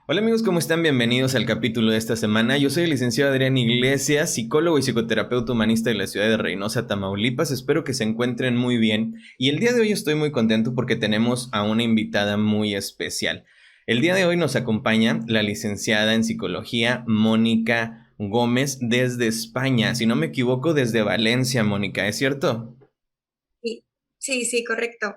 Hola amigos, ¿cómo están? Bienvenidos al capítulo de esta semana. Yo soy el licenciado Adrián Iglesias, psicólogo y psicoterapeuta humanista de la ciudad de Reynosa, Tamaulipas. Espero que se encuentren muy bien. Y el día de hoy estoy muy contento porque tenemos a una invitada muy especial. El día de hoy nos acompaña la licenciada en psicología Mónica Gómez desde España. Si no me equivoco, desde Valencia, Mónica, ¿es cierto? Sí, sí, sí, correcto.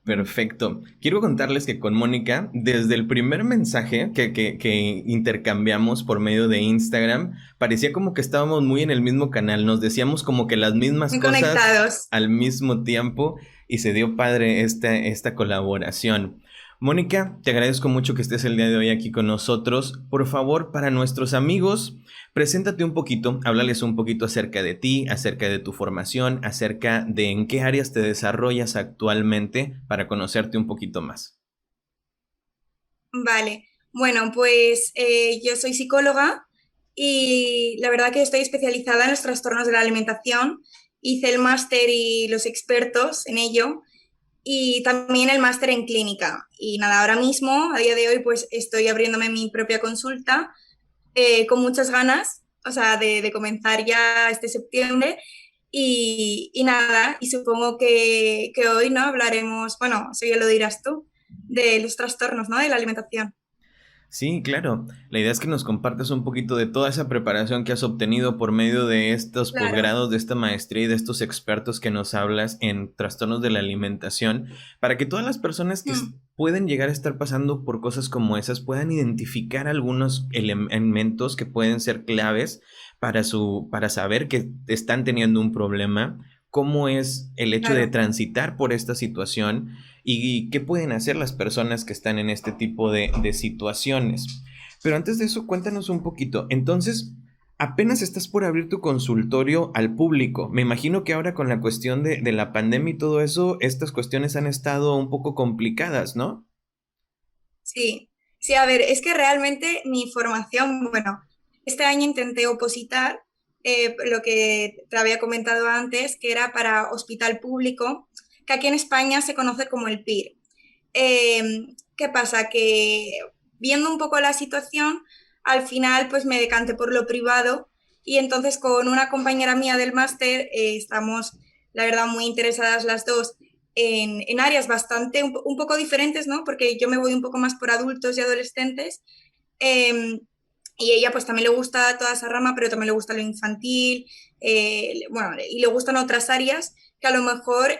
Perfecto. Quiero contarles que con Mónica, desde el primer mensaje que intercambiamos por medio de Instagram, parecía como que estábamos muy en el mismo canal, nos decíamos como que las mismas Muy cosas conectados. al mismo tiempo y se dio padre esta colaboración. Mónica, te agradezco mucho que estés el día de hoy aquí con nosotros. Por favor, para nuestros amigos, preséntate un poquito, háblales un poquito acerca de ti, acerca de tu formación, acerca de en qué áreas te desarrollas actualmente para conocerte un poquito más. Vale. Bueno, pues yo soy psicóloga y la verdad que estoy especializada en los trastornos de la alimentación. Hice el máster y los expertos en ello y también el máster en clínica. Y nada, ahora mismo, a día de hoy, pues estoy abriéndome mi propia consulta con muchas ganas, o sea, de comenzar ya este septiembre. Y nada, y supongo que hoy, ¿no? Hablaremos, bueno, eso ya lo dirás tú, de los trastornos, ¿no? De la alimentación. Sí, claro. La idea es que nos compartas un poquito de toda esa preparación que has obtenido por medio de estos Claro. posgrados, de esta maestría y de estos expertos que nos hablas en trastornos de la alimentación, para que todas las personas que Mm, pueden llegar a estar pasando por cosas como esas puedan identificar algunos elementos que pueden ser claves para saber que están teniendo un problema, cómo es el hecho de claro. transitar por esta situación y qué pueden hacer las personas que están en este tipo de situaciones. Pero antes de eso, cuéntanos un poquito. Entonces, apenas estás por abrir tu consultorio al público. Me imagino que ahora con la cuestión de la pandemia y todo eso, estas cuestiones han estado un poco complicadas, ¿no? Sí, sí, a ver, es que realmente mi formación, bueno, este año intenté opositar lo que te había comentado antes, que era para hospital público, que aquí en España se conoce como el PIR. ¿Qué pasa? Que viendo un poco la situación, al final pues me decanté por lo privado y entonces con una compañera mía del máster estamos, la verdad, muy interesadas las dos en áreas bastante, un poco diferentes, ¿no? Porque yo me voy un poco más por adultos y adolescentes. eh, y ella pues también le gusta toda esa rama, pero también le gusta lo infantil, bueno, y le gustan otras áreas que a lo mejor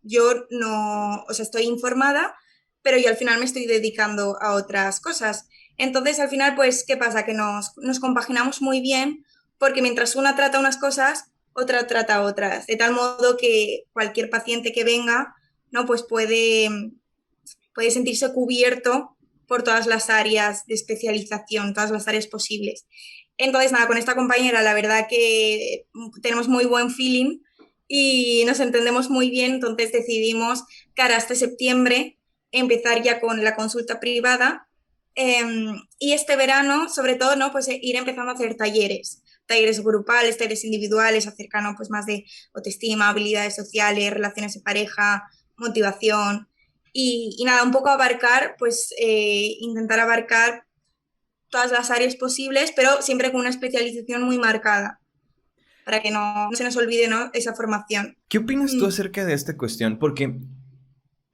yo no, o sea, estoy informada, pero yo al final me estoy dedicando a otras cosas. Entonces, al final, pues, ¿qué pasa? Que nos compaginamos muy bien porque mientras una trata unas cosas, otra trata otras, de tal modo que cualquier paciente que venga, ¿no? Pues puede sentirse cubierto por todas las áreas de especialización, todas las áreas posibles. Entonces, nada, con esta compañera la verdad que tenemos muy buen feeling y nos entendemos muy bien, entonces decidimos cara a este septiembre empezar ya con la consulta privada y este verano, sobre todo, ¿no? Pues ir empezando a hacer talleres grupales, talleres individuales, acerca, ¿no? Pues más de autoestima, habilidades sociales, relaciones de pareja, motivación y nada, un poco abarcar, pues intentar abarcar todas las áreas posibles, pero siempre con una especialización muy marcada, para que no se nos olvide, ¿no? Esa formación. ¿Qué opinas tú Mm, acerca de esta cuestión? Porque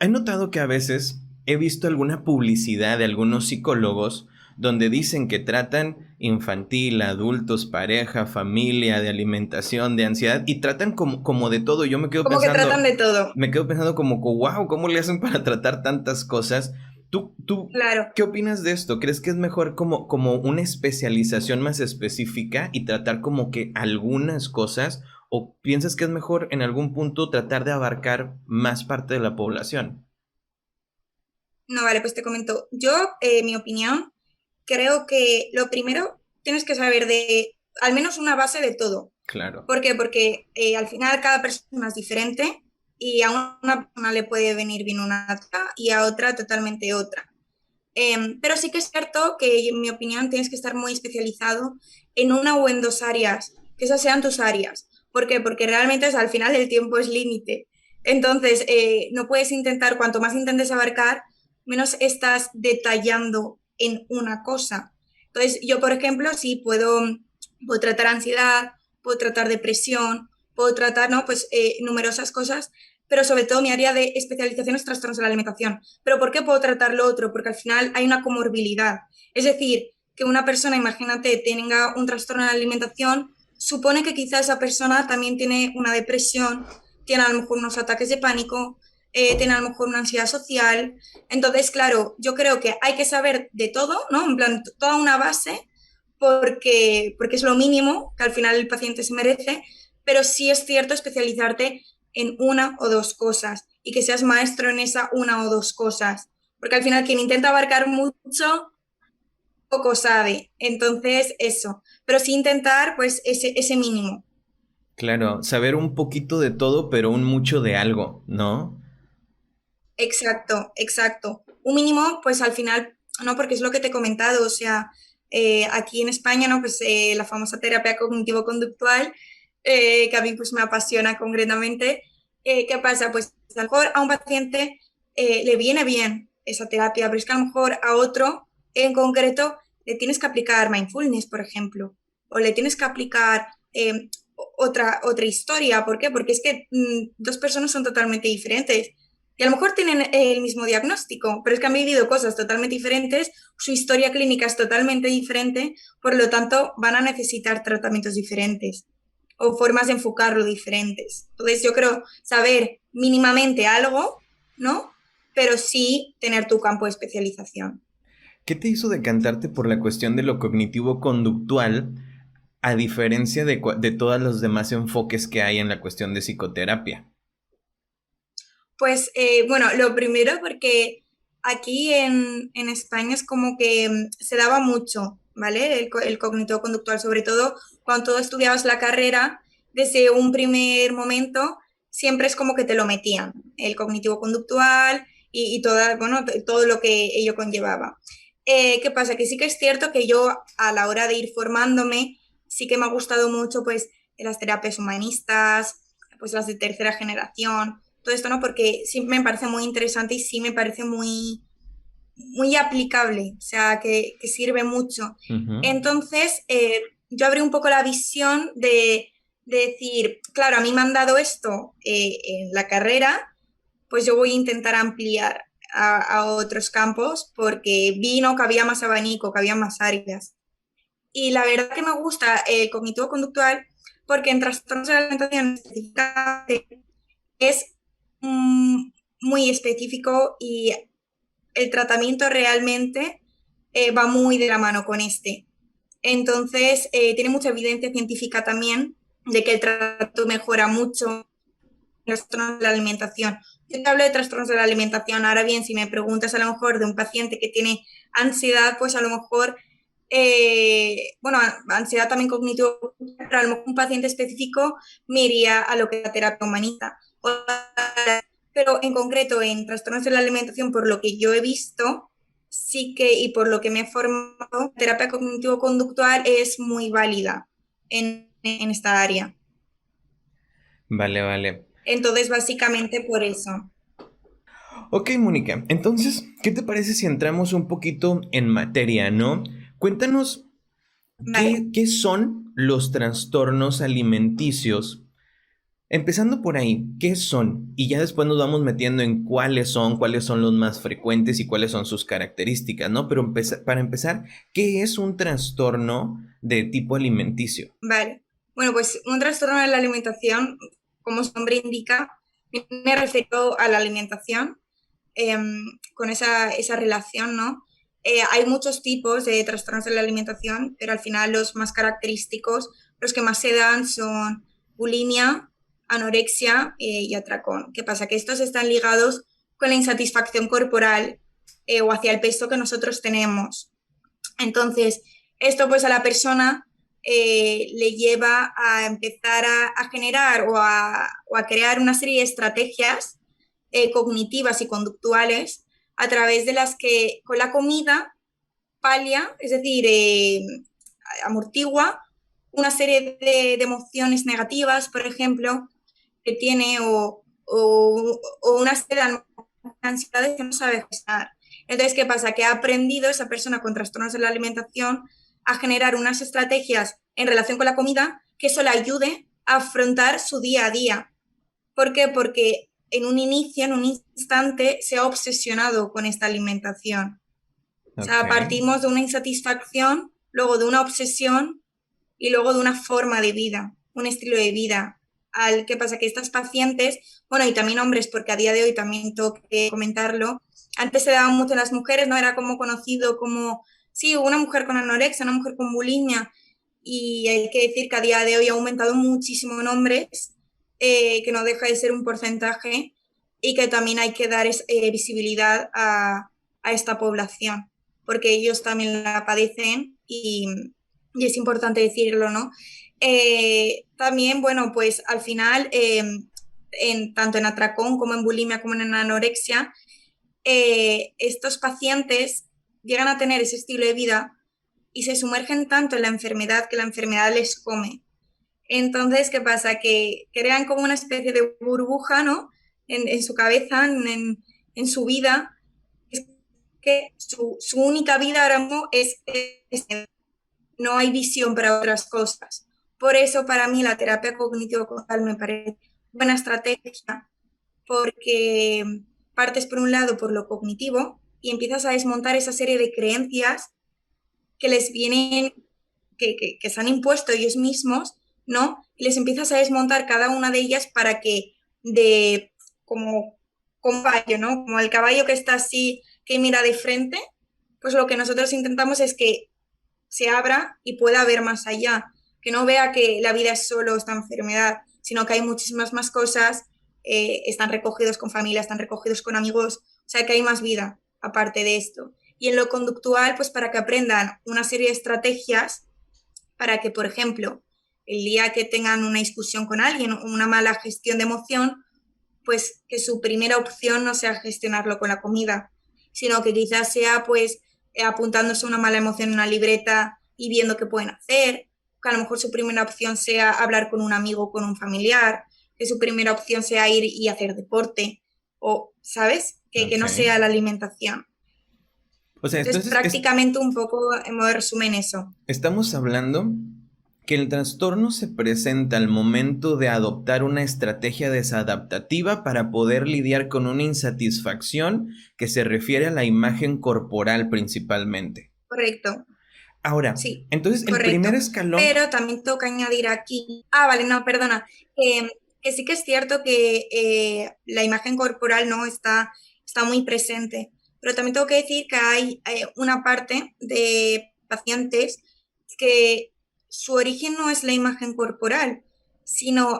he notado que a veces he visto alguna publicidad de algunos psicólogos donde dicen que tratan infantil, adultos, pareja, familia, de alimentación, de ansiedad y tratan como de todo. Yo Como que tratan de todo. me quedo pensando como, wow, ¿cómo le hacen para tratar tantas cosas? ¿Tú Claro. qué opinas de esto? ¿Crees que es mejor como una especialización más específica y tratar como que algunas cosas? ¿O piensas que es mejor en algún punto tratar de abarcar más parte de la población? No, vale, pues te comento. Yo, mi opinión, creo que lo primero tienes que saber de al menos una base de todo. Claro. ¿Por qué? Porque al final cada persona es diferente y a una persona le puede venir bien una cosa y a otra totalmente otra. Pero sí que es cierto que, en mi opinión, tienes que estar muy especializado en una o en dos áreas, que esas sean tus áreas. ¿Por qué? Porque realmente al final el tiempo es límite. Entonces, no puedes intentar, cuanto más intentes abarcar, menos estás detallando en una cosa. Entonces, yo, por ejemplo, sí puedo tratar ansiedad, puedo tratar depresión, puedo tratar, ¿no? Pues numerosas cosas, pero sobre todo mi área de especialización es trastornos de la alimentación. ¿Pero por qué puedo tratar lo otro? Porque al final hay una comorbilidad. Es decir, que una persona, imagínate, tenga un trastorno de la alimentación, supone que quizá esa persona también tiene una depresión, tiene a lo mejor unos ataques de pánico, tiene a lo mejor una ansiedad social. Entonces, claro, yo creo que hay que saber de todo, ¿no? En plan, toda una base, porque es lo mínimo que al final el paciente se merece, pero sí es cierto especializarte en una o dos cosas y que seas maestro en esa una o dos cosas, porque al final quien intenta abarcar mucho, poco sabe. Entonces, eso, pero sí intentar pues ese mínimo. Claro, saber un poquito de todo, pero un mucho de algo, ¿no? Exacto, exacto. Un mínimo, pues al final, no, porque es lo que te he comentado, o sea, aquí en España, ¿no? Pues la famosa terapia cognitivo-conductual, que a mí pues me apasiona concretamente. ¿Qué pasa? Pues a lo mejor a un paciente le viene bien esa terapia, pero es que a lo mejor a otro en concreto le tienes que aplicar mindfulness, por ejemplo, o le tienes que aplicar otra historia. ¿Por qué? Porque es que dos personas son totalmente diferentes. Y a lo mejor tienen el mismo diagnóstico, pero es que han vivido cosas totalmente diferentes, su historia clínica es totalmente diferente, por lo tanto van a necesitar tratamientos diferentes o formas de enfocarlo diferentes. Entonces yo creo saber mínimamente algo, ¿no? Pero sí tener tu campo de especialización. ¿Qué te hizo decantarte por la cuestión de lo cognitivo-conductual a diferencia de todos los demás enfoques que hay en la cuestión de psicoterapia? Pues bueno, lo primero porque aquí en España es como que se daba mucho, ¿vale? El cognitivo conductual, sobre todo cuando tú estudiabas la carrera, desde un primer momento siempre es como que te lo metían, el cognitivo conductual y toda, bueno, todo lo que ello conllevaba. ¿Qué pasa? Que sí que es cierto que yo a la hora de ir formándome, sí que me ha gustado mucho pues las terapias humanistas, pues las de tercera generación todo esto, ¿no? Porque sí me parece muy interesante y sí me parece muy aplicable, o sea, que sirve mucho. Ujú. Entonces, yo abrí un poco la visión de decir, claro, a mí me han dado esto en la carrera, pues yo voy a intentar ampliar a otros campos porque vi, ¿no? Que había más abanico, que había más áreas. Y la verdad que me gusta el cognitivo-conductual porque en trastornos de la alimentación específicamente es muy específico y el tratamiento realmente va muy de la mano con este. Entonces, tiene mucha evidencia científica también de que el trato mejora mucho trastornos de la alimentación. Yo te hablo de trastornos de la alimentación. Ahora bien, si me preguntas a lo mejor de un paciente que tiene ansiedad, pues a lo mejor, bueno, ansiedad también cognitivo, pero a lo mejor un paciente específico me iría a lo que es la terapia humanista. Pero en concreto en trastornos de la alimentación, por lo que yo he visto, sí que, y por lo que me he formado, la terapia cognitivo-conductual es muy válida en esta área. Vale, vale. Entonces, básicamente por eso. Ok, Mónica, entonces, ¿qué te parece si entramos un poquito en materia, no? Cuéntanos Vale, qué son los trastornos alimenticios. Empezando por ahí, ¿qué son? Y ya después nos vamos metiendo en cuáles son los más frecuentes y cuáles son sus características, ¿no? Pero para empezar, ¿qué es un trastorno de tipo alimenticio? vale. Bueno, pues un trastorno de la alimentación, como su nombre indica, me refiero a la alimentación, eh, con esa relación, ¿no? Hay muchos tipos de trastornos de la alimentación, pero al final los más característicos, los que más se dan son bulimia, anorexia y atracón. ¿Qué pasa? Que estos están ligados con la insatisfacción corporal o hacia el peso que nosotros tenemos. Entonces, esto pues a la persona le lleva a empezar a generar o a crear una serie de estrategias cognitivas y conductuales a través de las que con la comida palia, es decir, amortigua una serie de emociones negativas, por ejemplo, que tiene o una serie de ansiedades que no sabe gestionar. Entonces, ¿qué pasa? Que ha aprendido esa persona con trastornos de la alimentación a generar unas estrategias en relación con la comida que eso le ayude a afrontar su día a día. ¿Por qué? Porque en un inicio, en un instante, se ha obsesionado con esta alimentación. O Ok, sea, partimos de una insatisfacción, luego de una obsesión y luego de una forma de vida, un estilo de vida. ¿Qué pasa? Que estas pacientes, bueno, y también hombres, porque a día de hoy también tengo que comentarlo, antes se daban mucho en las mujeres, ¿no? Era como conocido como, sí, una mujer con anorexia, una mujer con bulimia, y hay que decir que a día de hoy ha aumentado muchísimo en hombres, que no deja de ser un porcentaje, y que también hay que dar visibilidad a esta población, porque ellos también la padecen y es importante decirlo, ¿no? También, bueno, pues al final, tanto en atracón como en bulimia como en anorexia, estos pacientes llegan a tener ese estilo de vida y se sumergen tanto en la enfermedad que la enfermedad les come. Entonces, ¿qué pasa? Que crean como una especie de burbuja, ¿no? En su cabeza, en su vida. Es que su única vida ahora mismo es no hay visión para otras cosas. Por eso para mí la terapia cognitivo-conductual me parece buena estrategia porque partes por un lado por lo cognitivo y empiezas a desmontar esa serie de creencias que les vienen, que se han impuesto ellos mismos, ¿no? Y les empiezas a desmontar cada una de ellas para que de como caballo, ¿no? Como el caballo que está así, que mira de frente, pues lo que nosotros intentamos es que se abra y pueda ver más allá, que no vea que la vida es solo esta enfermedad, sino que hay muchísimas más cosas, están recogidos con familia, están recogidos con amigos, o sea que hay más vida aparte de esto. Y en lo conductual, pues para que aprendan una serie de estrategias para que, por ejemplo, el día que tengan una discusión con alguien, una mala gestión de emoción, pues que su primera opción no sea gestionarlo con la comida, sino que quizás sea pues apuntándose una mala emoción en una libreta y viendo qué pueden hacer, que a lo mejor su primera opción sea hablar con un amigo o con un familiar, que su primera opción sea ir y hacer deporte, o, ¿sabes? Que ok. no sea la alimentación. O sea, Entonces, entonces prácticamente un poco en modo de resumen eso. estamos hablando que el trastorno se presenta al momento de adoptar una estrategia desadaptativa para poder lidiar con una insatisfacción que se refiere a la imagen corporal principalmente. Correcto. Ahora, Sí, entonces el primer correcto. escalón, Pero también tengo que añadir aquí, vale, no, perdona, que sí que es cierto que la imagen corporal no está muy presente, pero también tengo que decir que hay una parte de pacientes que su origen no es la imagen corporal, sino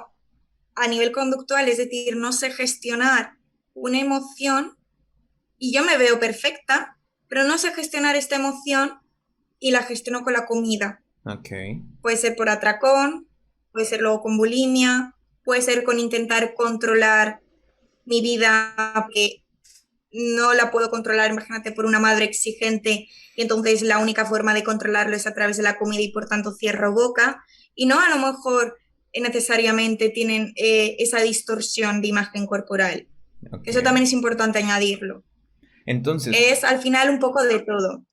a nivel conductual, es decir, no sé gestionar una emoción y yo me veo perfecta, pero no sé gestionar esta emoción y la gestiono con la comida. ok, Puede ser por atracón, puede ser luego con bulimia, puede ser con intentar controlar mi vida, que no la puedo controlar, imagínate, por una madre exigente, y entonces la única forma de controlarlo es a través de la comida y por tanto cierro boca. Y no a lo mejor necesariamente tienen esa distorsión de imagen corporal. ok. Eso también es importante añadirlo. Entonces, Es al final un poco de todo.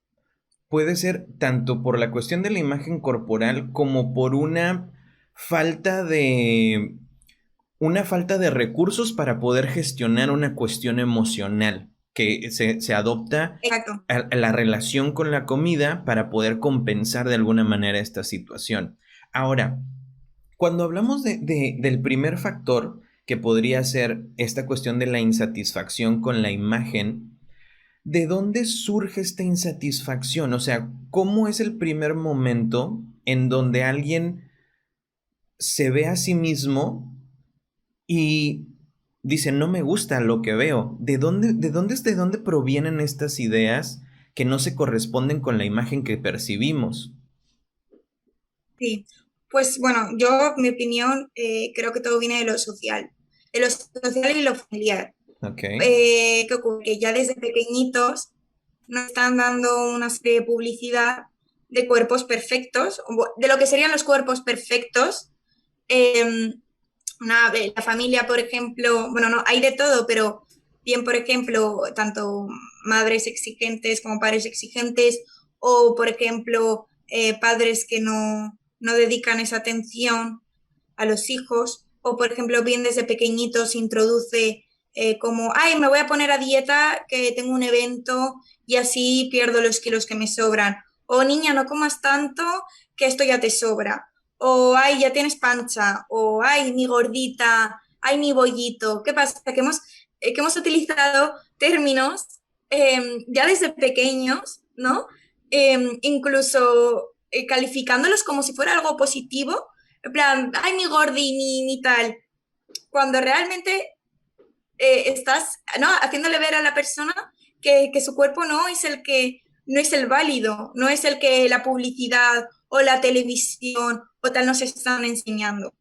puede ser tanto por la cuestión de la imagen corporal como por falta de una falta de recursos para poder gestionar una cuestión emocional que se adopta Exacto. a la relación con la comida para poder compensar de alguna manera esta situación. Ahora, cuando hablamos del primer factor, que podría ser esta cuestión de la insatisfacción con la imagen, ¿de dónde surge esta insatisfacción? O sea, ¿cómo es el primer momento en donde alguien se ve a sí mismo y dice, no me gusta lo que veo? ¿De dónde provienen estas ideas que no se corresponden con la imagen que percibimos? Sí, pues bueno, yo, mi opinión, creo que todo viene de lo social y lo familiar. Ok, ¿Qué ocurre? Que ya desde pequeñitos nos están dando una serie de publicidad de cuerpos perfectos, de lo que serían los cuerpos perfectos. Eh, la familia, por ejemplo, bueno, no, hay de todo, pero bien, por ejemplo, tanto madres exigentes como padres exigentes, o por ejemplo, padres que no dedican esa atención a los hijos, o por ejemplo, bien desde pequeñitos se introduce como, ay, me voy a poner a dieta que tengo un evento y así pierdo los kilos que me sobran. O niña, no comas tanto que esto ya te sobra. O ay, ya tienes pancha. O ay, mi gordita. Ay, mi bollito. ¿Qué pasa? Que hemos utilizado términos ya desde pequeños, ¿no? Incluso calificándolos como si fuera algo positivo. En plan, ay, mi gordi, ni tal. Cuando realmente estás, ¿no? Haciéndole ver a la persona que su cuerpo no es el válido, no es el que la publicidad o la televisión o tal nos están enseñando.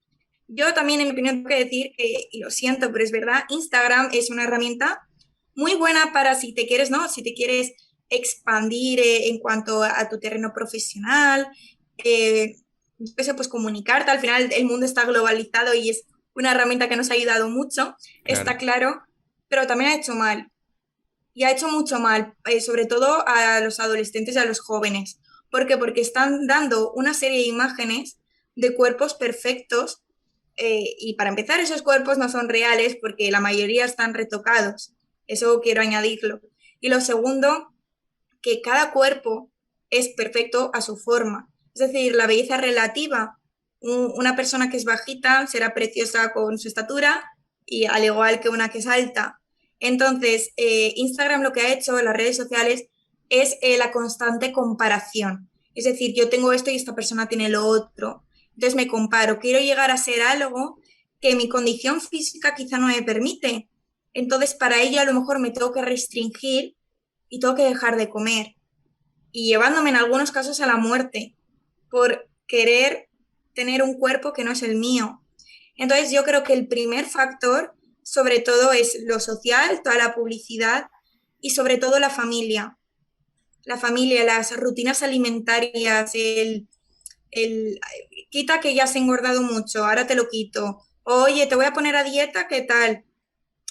Yo también, en mi opinión, tengo que decir que, y lo siento, pero es verdad, Instagram es una herramienta muy buena para si te quieres, ¿no? Si te quieres expandir en cuanto a tu terreno profesional, eh, eso, pues comunicarte. Al final el mundo está globalizado y es una herramienta que nos ha ayudado mucho, está Claro. claro, pero también ha hecho mal. Y ha hecho mucho mal, sobre todo a los adolescentes y a los jóvenes. ¿Por qué? Porque están dando una serie de imágenes de cuerpos perfectos y para empezar esos cuerpos no son reales porque la mayoría están retocados. Eso quiero añadirlo. Y lo segundo, que cada cuerpo es perfecto a su forma. Es decir, la belleza relativa. Una persona que es bajita será preciosa con su estatura y al igual que una que es alta. Entonces, Instagram lo que ha hecho en las redes sociales es la constante comparación. Es decir, yo tengo esto y esta persona tiene lo otro. Entonces me comparo, quiero llegar a ser algo que mi condición física quizá no me permite. Entonces, para ello a lo mejor me tengo que restringir y tengo que dejar de comer. Y llevándome en algunos casos a la muerte por querer tener un cuerpo que no es el mío. Entonces yo creo que el primer factor, sobre todo, es lo social, toda la publicidad y sobre todo la familia. La familia, las rutinas alimentarias, el quita que ya has engordado mucho, ahora te lo quito. Oye, te voy a poner a dieta, ¿qué tal?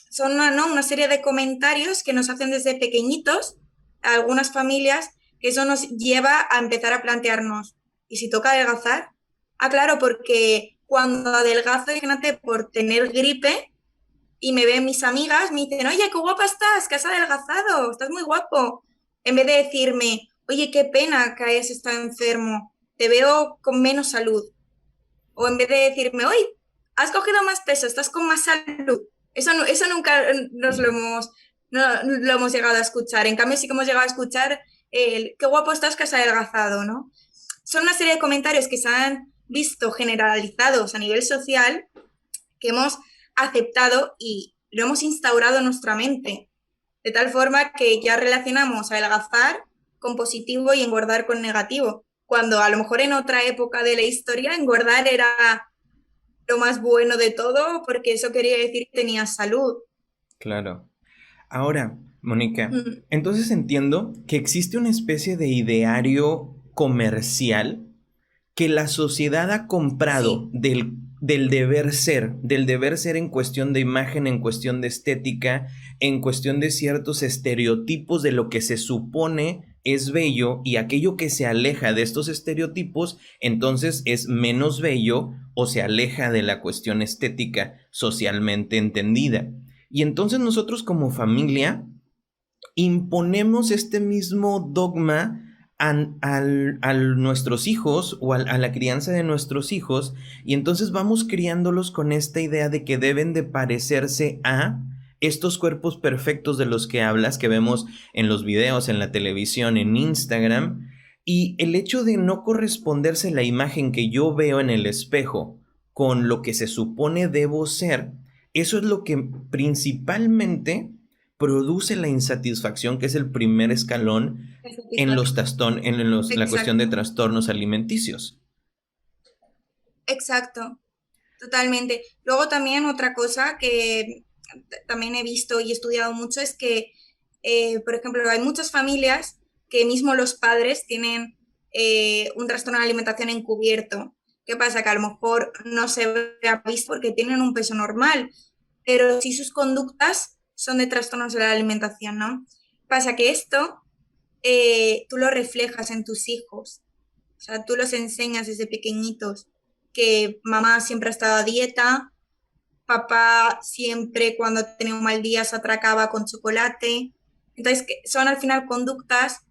Son ¿no? una serie de comentarios que nos hacen desde pequeñitos a algunas familias, que eso nos lleva a empezar a plantearnos, ¿y si toca adelgazar? Ah, claro, porque cuando adelgazo, imagínate, por tener gripe y me ven mis amigas, me dicen, oye, qué guapa estás, que has adelgazado, estás muy guapo. En vez de decirme, oye, qué pena que hayas estado enfermo, te veo con menos salud. O en vez de decirme, oye, has cogido más peso, estás con más salud. Eso nunca nos lo hemos llegado a escuchar. En cambio, sí que hemos llegado a escuchar el qué guapo estás que has adelgazado, ¿no? Son una serie de comentarios que se han visto generalizados a nivel social que hemos aceptado y lo hemos instaurado en nuestra mente. De tal forma que ya relacionamos adelgazar con positivo y engordar con negativo. Cuando a lo mejor en otra época de la historia engordar era lo más bueno de todo porque eso quería decir que tenías salud. Claro. Ahora, Mónica, Mm, entonces entiendo que existe una especie de ideario comercial que la sociedad ha comprado sí, del deber ser en cuestión de imagen, en cuestión de estética, en cuestión de ciertos estereotipos de lo que se supone es bello y aquello que se aleja de estos estereotipos, entonces es menos bello o se aleja de la cuestión estética socialmente entendida. Y entonces nosotros como familia imponemos este mismo dogma a nuestros hijos o a la crianza de nuestros hijos y entonces vamos criándolos con esta idea de que deben de parecerse a estos cuerpos perfectos de los que hablas, que vemos en los videos, en la televisión, en Instagram, y el hecho de no corresponderse la imagen que yo veo en el espejo con lo que se supone debo ser, eso es lo que principalmente produce la insatisfacción, que es el primer escalón en la cuestión de exacto, trastornos alimenticios. exacto, totalmente. Luego también otra cosa que también he visto y he estudiado mucho es que, por ejemplo, hay muchas familias que mismo los padres tienen un trastorno de alimentación encubierto. ¿Qué pasa? Que a lo mejor no se ve visto porque tienen un peso normal, pero sí sus conductas son de trastornos de la alimentación, ¿no? pasa que esto tú lo reflejas en tus hijos. O sea, tú los enseñas desde pequeñitos que mamá siempre ha estado a dieta, papá siempre cuando tenía un mal día se atracaba con chocolate. Entonces, son al final conductas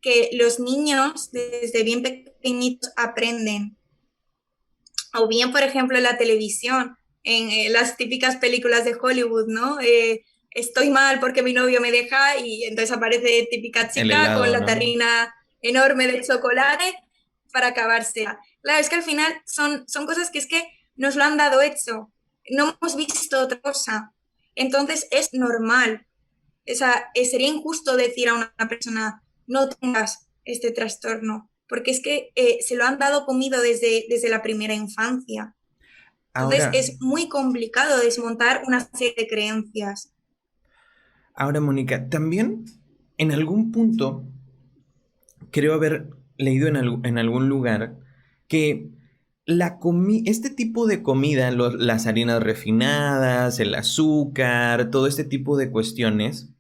que los niños desde bien pequeñitos aprenden. O bien, por ejemplo, en la televisión, en las típicas películas de Hollywood, ¿no? Estoy mal porque mi novio me deja y entonces aparece típica El chica con helado, la ¿no? tarrina enorme de chocolate para acabársela. Claro, es que al final son cosas que es que nos lo han dado hecho, no hemos visto otra cosa. Entonces es normal. O sea, sería injusto decir a una persona, no tengas este trastorno, porque es que se lo han dado comido desde la primera infancia. Entonces Ahora, es muy complicado desmontar una serie de creencias. ahora, Mónica, también en algún punto creo haber leído en algún lugar que este tipo de comida, las harinas refinadas, el azúcar, todo este tipo de cuestiones,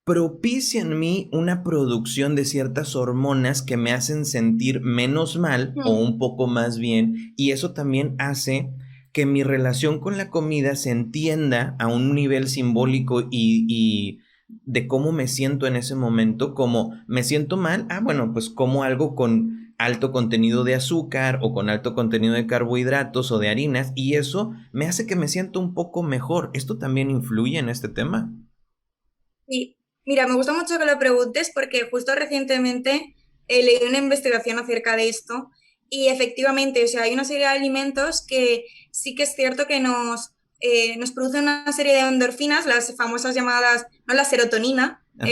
propicia en mí una producción de ciertas hormonas que me hacen sentir menos mal o Mm. un poco más bien, y eso también hace que mi relación con la comida se entienda a un nivel simbólico y de cómo me siento en ese momento, como me siento mal, bueno, pues como algo con alto contenido de azúcar o con alto contenido de carbohidratos o de harinas, y eso me hace que me sienta un poco mejor. ¿Esto también influye en este tema? Y mira, me gusta mucho que lo preguntes porque justo recientemente leí una investigación acerca de esto y efectivamente, o sea, hay una serie de alimentos que sí que es cierto que nos producen una serie de endorfinas, las famosas llamadas, no la serotonina, Ajá.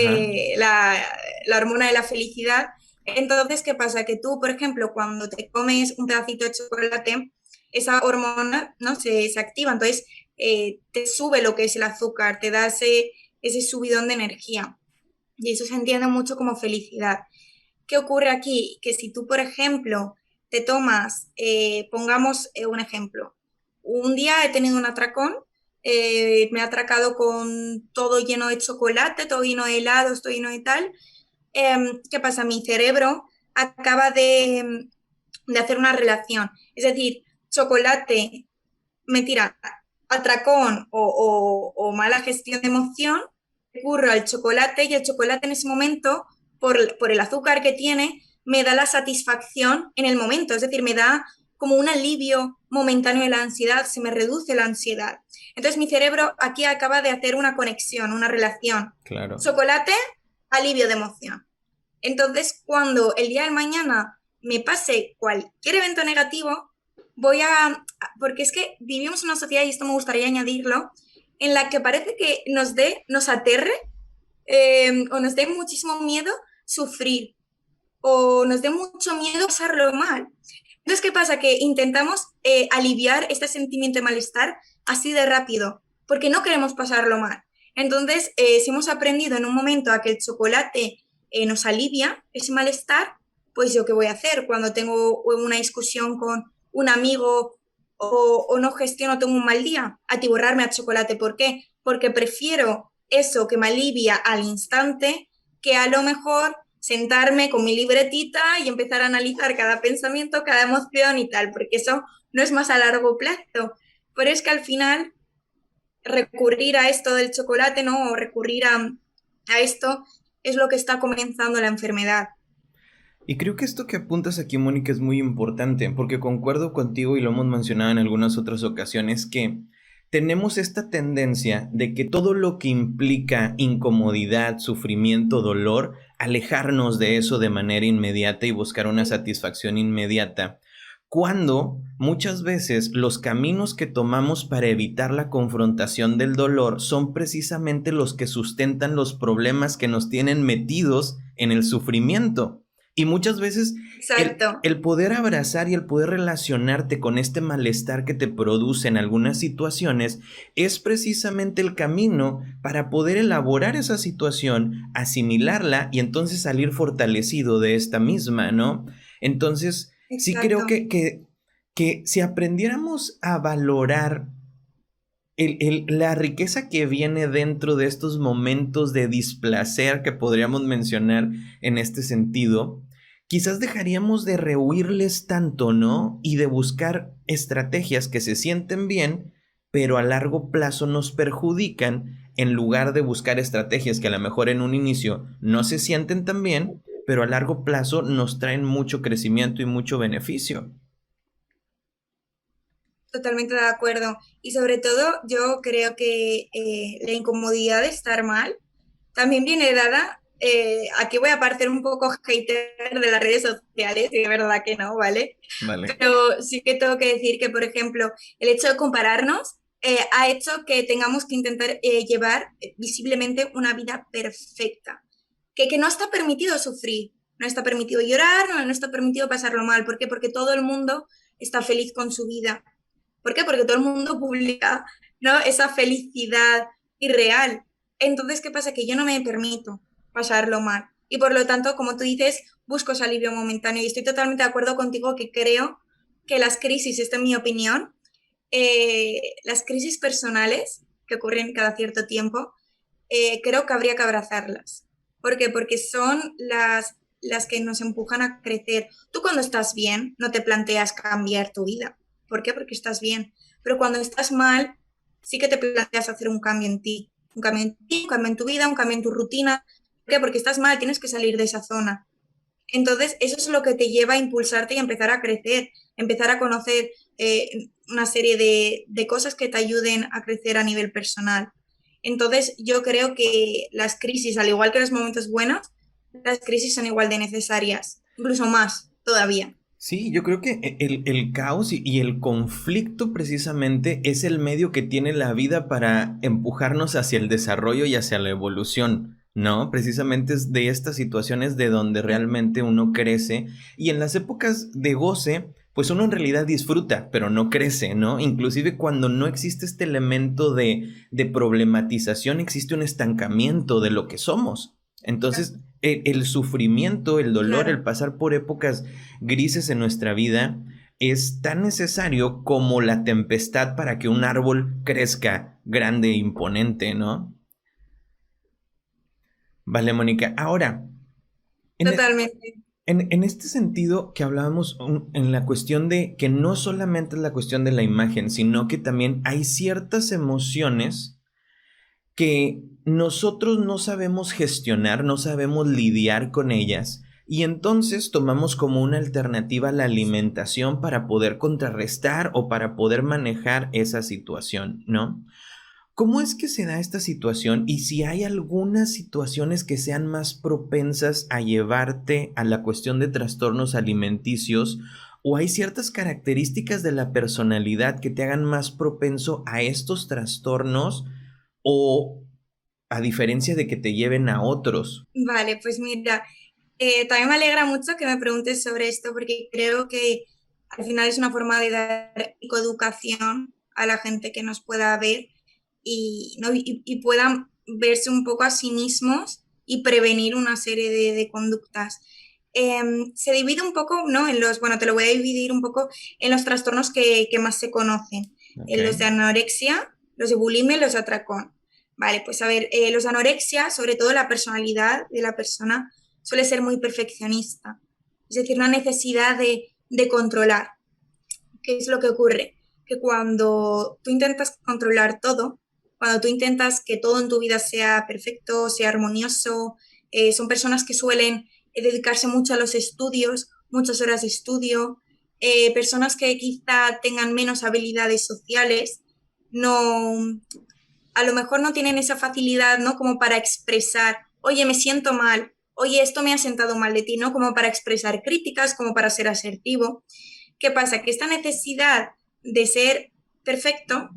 la hormona de la felicidad. Entonces, ¿qué pasa? Que tú, por ejemplo, cuando te comes un pedacito de chocolate, esa hormona, ¿no? se activa, entonces te sube lo que es el azúcar, te da ese subidón de energía. Y eso se entiende mucho como felicidad. ¿Qué ocurre aquí? Que si tú, por ejemplo, te tomas, pongamos un ejemplo, un día he tenido un atracón, me he atracado con todo lleno de chocolate, todo lleno de helados, todo lleno de tal. ¿Qué pasa? Mi cerebro acaba de hacer una relación. Es decir, chocolate, mentira, atracón o mala gestión de emoción, recurro al chocolate y el chocolate en ese momento, por el azúcar que tiene, me da la satisfacción en el momento, es decir, me da como un alivio momentáneo de la ansiedad, se me reduce la ansiedad. Entonces mi cerebro aquí acaba de hacer una conexión, una relación. Claro. Chocolate, alivio de emoción. Entonces, cuando el día de mañana me pase cualquier evento negativo, porque es que vivimos en una sociedad, y esto me gustaría añadirlo, en la que parece que nos aterre o nos dé muchísimo miedo sufrir o nos dé mucho miedo pasarlo mal. Entonces, ¿qué pasa? Que intentamos aliviar este sentimiento de malestar así de rápido, porque no queremos pasarlo mal. Entonces, si hemos aprendido en un momento a que el chocolate nos alivia ese malestar, pues yo qué voy a hacer cuando tengo una discusión con un amigo o no gestiono, tengo un mal día, atiborrarme a chocolate. ¿Por qué? Porque prefiero eso que me alivia al instante que a lo mejor sentarme con mi libretita y empezar a analizar cada pensamiento, cada emoción y tal, porque eso no es más a largo plazo. Pero es que al final recurrir a esto del chocolate, ¿no? O recurrir a esto es lo que está comenzando la enfermedad. Y creo que esto que apuntas aquí, Mónica, es muy importante, porque concuerdo contigo y lo hemos mencionado en algunas otras ocasiones, que tenemos esta tendencia de que todo lo que implica incomodidad, sufrimiento, dolor, alejarnos de eso de manera inmediata y buscar una satisfacción inmediata, cuando muchas veces los caminos que tomamos para evitar la confrontación del dolor son precisamente los que sustentan los problemas que nos tienen metidos en el sufrimiento. Y muchas veces Exacto, el poder abrazar y el poder relacionarte con este malestar que te produce en algunas situaciones es precisamente el camino para poder elaborar esa situación, asimilarla y entonces salir fortalecido de esta misma, ¿no? Entonces, sí creo exacto. que si aprendiéramos a valorar la riqueza que viene dentro de estos momentos de displacer que podríamos mencionar en este sentido, quizás dejaríamos de rehuirles tanto, ¿no? Y de buscar estrategias que se sienten bien, pero a largo plazo nos perjudican, en lugar de buscar estrategias que a lo mejor en un inicio no se sienten tan bien, pero a largo plazo nos traen mucho crecimiento y mucho beneficio. Totalmente de acuerdo. Y sobre todo, yo creo que la incomodidad de estar mal también viene dada, aquí voy a parecer un poco hater de las redes sociales, y de verdad que no, ¿vale? Vale. Pero sí que tengo que decir que, por ejemplo, el hecho de compararnos ha hecho que tengamos que intentar llevar visiblemente una vida perfecta, que no está permitido sufrir, no está permitido llorar, no está permitido pasarlo mal. ¿Por qué? Porque todo el mundo está feliz con su vida. ¿Por qué? Porque todo el mundo publica, ¿no? Esa felicidad irreal. Entonces, ¿qué pasa? Que yo no me permito pasarlo mal. Y por lo tanto, como tú dices, busco ese alivio momentáneo. Y estoy totalmente de acuerdo contigo que creo que las crisis, esta es mi opinión, las crisis personales que ocurren cada cierto tiempo, creo que habría que abrazarlas. ¿Por qué? Porque son las que nos empujan a crecer. Tú cuando estás bien no te planteas cambiar tu vida. ¿Por qué? Porque estás bien. Pero cuando estás mal, sí que te planteas hacer un cambio en ti. Un cambio en ti, un cambio en tu vida, un cambio en tu rutina. ¿Por qué? Porque estás mal, tienes que salir de esa zona. Entonces, eso es lo que te lleva a impulsarte y a empezar a crecer, empezar a conocer una serie de cosas que te ayuden a crecer a nivel personal. Entonces, yo creo que las crisis, al igual que los momentos buenos, las crisis son igual de necesarias, incluso más todavía. Sí, yo creo que el caos y el conflicto precisamente es el medio que tiene la vida para empujarnos hacia el desarrollo y hacia la evolución, ¿no? Precisamente es de estas situaciones de donde realmente uno crece y en las épocas de goce, pues uno en realidad disfruta, pero no crece, ¿no? Inclusive cuando no existe este elemento de problematización, existe un estancamiento de lo que somos. Entonces, el sufrimiento, el dolor, el Claro. pasar por épocas grises en nuestra vida es tan necesario como la tempestad para que un árbol crezca grande e imponente, ¿no? Vale, Mónica. Ahora, en, e- Totalmente. en este sentido que hablábamos en la cuestión de que no solamente es la cuestión de la imagen, sino que también hay ciertas emociones que nosotros no sabemos gestionar, no sabemos lidiar con ellas y entonces tomamos como una alternativa la alimentación para poder contrarrestar o para poder manejar esa situación, ¿no? ¿Cómo es que se da esta situación y si hay algunas situaciones que sean más propensas a llevarte a la cuestión de trastornos alimenticios o hay ciertas características de la personalidad que te hagan más propenso a estos trastornos o a diferencia de que te lleven a otros? Vale, pues mira, también me alegra mucho que me preguntes sobre esto porque creo que al final es una forma de dar ecoeducación a la gente que nos pueda ver y, ¿no? y puedan verse un poco a sí mismos y prevenir una serie de conductas. Se divide un poco, ¿no? Bueno, te lo voy a dividir un poco en los trastornos que más se conocen, Ok, los de anorexia, los de bulimia y los de atracón. Vale, pues a ver, los de anorexia, sobre todo la personalidad de la persona, suele ser muy perfeccionista. Es decir, una necesidad de controlar. ¿Qué es lo que ocurre? Que cuando tú intentas controlar todo, cuando tú intentas que todo en tu vida sea perfecto, sea armonioso, son personas que suelen dedicarse mucho a los estudios, muchas horas de estudio, personas que quizá tengan menos habilidades sociales, no, a lo mejor no tienen esa facilidad, ¿no? Como para expresar, oye, me siento mal, oye, esto me ha sentado mal de ti, ¿no? Como para expresar críticas, como para ser asertivo. ¿Qué pasa? Que esta necesidad de ser perfecto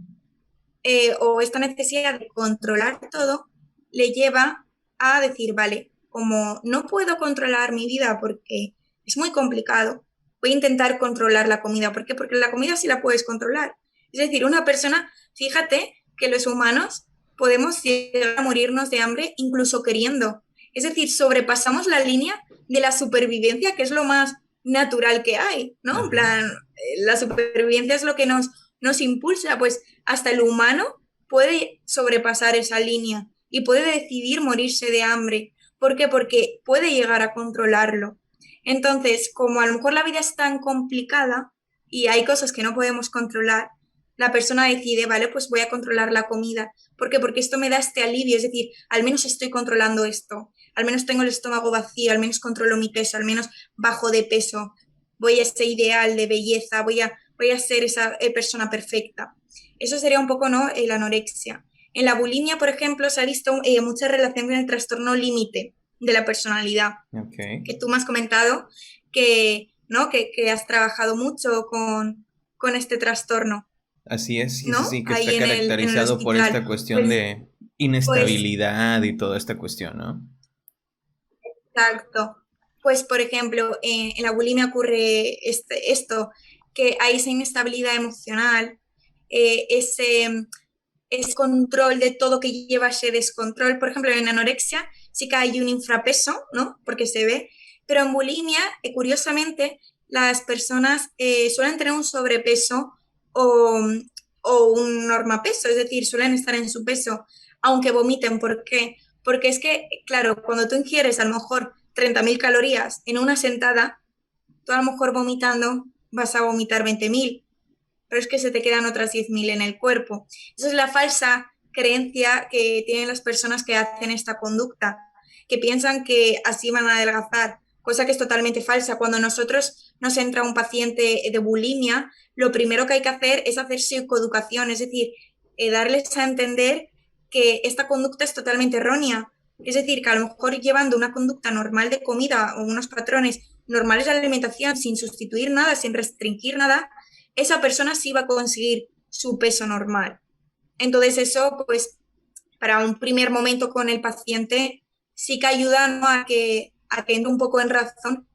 o esta necesidad de controlar todo le lleva a decir, vale, como no puedo controlar mi vida porque es muy complicado, voy a intentar controlar la comida. ¿Por qué? Porque la comida sí la puedes controlar. Es decir, una persona, fíjate que los humanos podemos llegar a morirnos de hambre incluso queriendo. Es decir, sobrepasamos la línea de la supervivencia, que es lo más natural que hay, ¿no? En ajá. plan, la supervivencia es lo que nos impulsa, pues hasta el humano puede sobrepasar esa línea y puede decidir morirse de hambre. ¿Por qué? Porque puede llegar a controlarlo. Entonces, como a lo mejor la vida es tan complicada y hay cosas que no podemos controlar, la persona decide, vale, pues voy a controlar la comida. ¿Por qué? Porque esto me da este alivio, es decir, al menos estoy controlando esto, al menos tengo el estómago vacío, al menos controlo mi peso, al menos bajo de peso, voy a ese ideal de belleza, voy a ser esa persona perfecta. Eso sería un poco, ¿no? La anorexia. En la bulimia, por ejemplo, se ha visto mucha relación con el trastorno límite de la personalidad, Ok. que tú me has comentado que, ¿no? que has trabajado mucho con este trastorno, Así es, sí, sí, ¿no? sí, que está Ahí en el caracterizado por hospital. esta cuestión Pues, de pues, inestabilidad y toda esta cuestión, ¿no? exacto. Pues, por ejemplo, en la bulimia ocurre esto, que hay esa inestabilidad emocional, ese es control de todo que lleva ese descontrol. Por ejemplo, en anorexia sí que hay un infrapeso, ¿no? Porque se ve, pero en bulimia, curiosamente, las personas suelen tener un sobrepeso o, o un normapeso, es decir, suelen estar en su peso, aunque vomiten. ¿Por qué? Porque es que, claro, cuando tú ingieres a lo mejor 30.000 calorías en una sentada, tú a lo mejor vomitando vas a vomitar 20.000, pero es que se te quedan otras 10.000 en el cuerpo. Esa es la falsa creencia que tienen las personas que hacen esta conducta, que piensan que así van a adelgazar, cosa que es totalmente falsa. Cuando nosotros nos entra un paciente de bulimia, lo primero que hay que hacer es hacer psicoeducación, es decir, darles a entender que esta conducta es totalmente errónea. Es decir, que a lo mejor llevando una conducta normal de comida o unos patrones normales de alimentación sin sustituir nada, sin restringir nada, esa persona sí va a conseguir su peso normal. Entonces eso, pues, para un primer momento con el paciente, sí que ayuda, ¿no? a que entre un poco en razón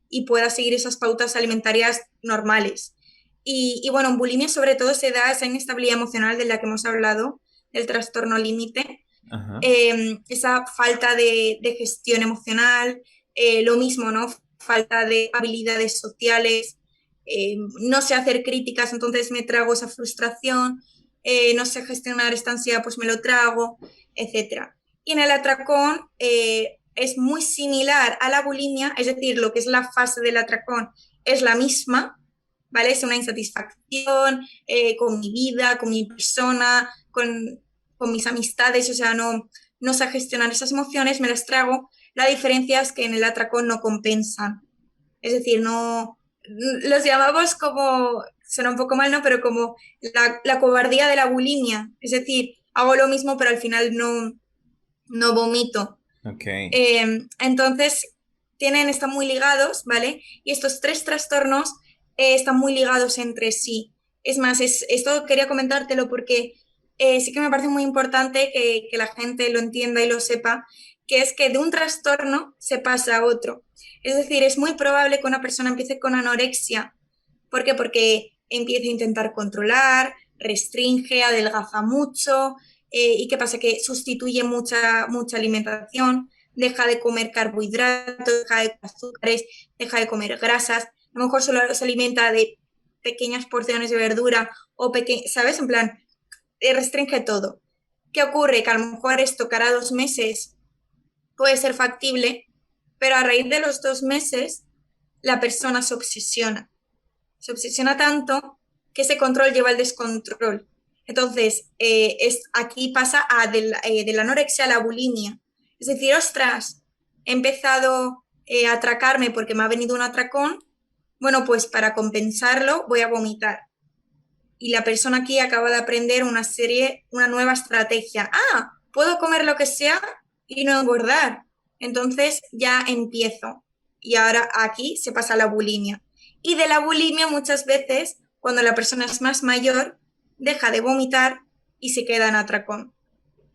y pueda seguir esas pautas alimentarias normales. Bueno, en bulimia sobre todo se da esa inestabilidad emocional de la que hemos hablado, el trastorno límite, Ajá. esa falta de gestión emocional, lo mismo, ¿no? Falta de habilidades sociales, no sé hacer críticas, entonces me trago esa frustración, no sé gestionar esta ansiedad, pues me lo trago, etcétera. Y en el atracón es muy similar a la bulimia, es decir, lo que es la fase del atracón es la misma, ¿vale? Es una insatisfacción con mi vida, con mi persona, con mis amistades, o sea, no sé gestionar esas emociones, me las trago. La diferencia es que en el atracón no compensan. Es decir, no, los llamamos como, suena un poco mal, ¿no? Pero como la cobardía de la bulimia. Es decir, hago lo mismo, pero al final no vomito. Ok. Entonces, están muy ligados, ¿vale? Y estos tres trastornos están muy ligados entre sí. Es más, esto quería comentártelo porque sí que me parece muy importante que la gente lo entienda y lo sepa, que es que de un trastorno se pasa a otro. Es decir, es muy probable que una persona empiece con anorexia. ¿Por qué? Porque empieza a intentar controlar, restringe, adelgaza mucho. ¿Y qué pasa? Que sustituye mucha alimentación, deja de comer carbohidratos, deja de comer azúcares, deja de comer grasas. A lo mejor solo se alimenta de pequeñas porciones de verdura o ¿sabes? En plan, restringe todo. ¿Qué ocurre? Que a lo mejor esto cada 2 meses puede ser factible, pero a raíz de los 2 meses la persona se obsesiona tanto que ese control lleva al descontrol. Entonces, aquí pasa de la anorexia a la bulimia. Es decir, ostras, he empezado a atracarme porque me ha venido un atracón, bueno, pues para compensarlo voy a vomitar. Y la persona aquí acaba de aprender una nueva estrategia. Ah, puedo comer lo que sea y no engordar. Entonces ya empiezo. Y ahora aquí se pasa a la bulimia. Y de la bulimia muchas veces, cuando la persona es más mayor, deja de vomitar y se queda en atracón.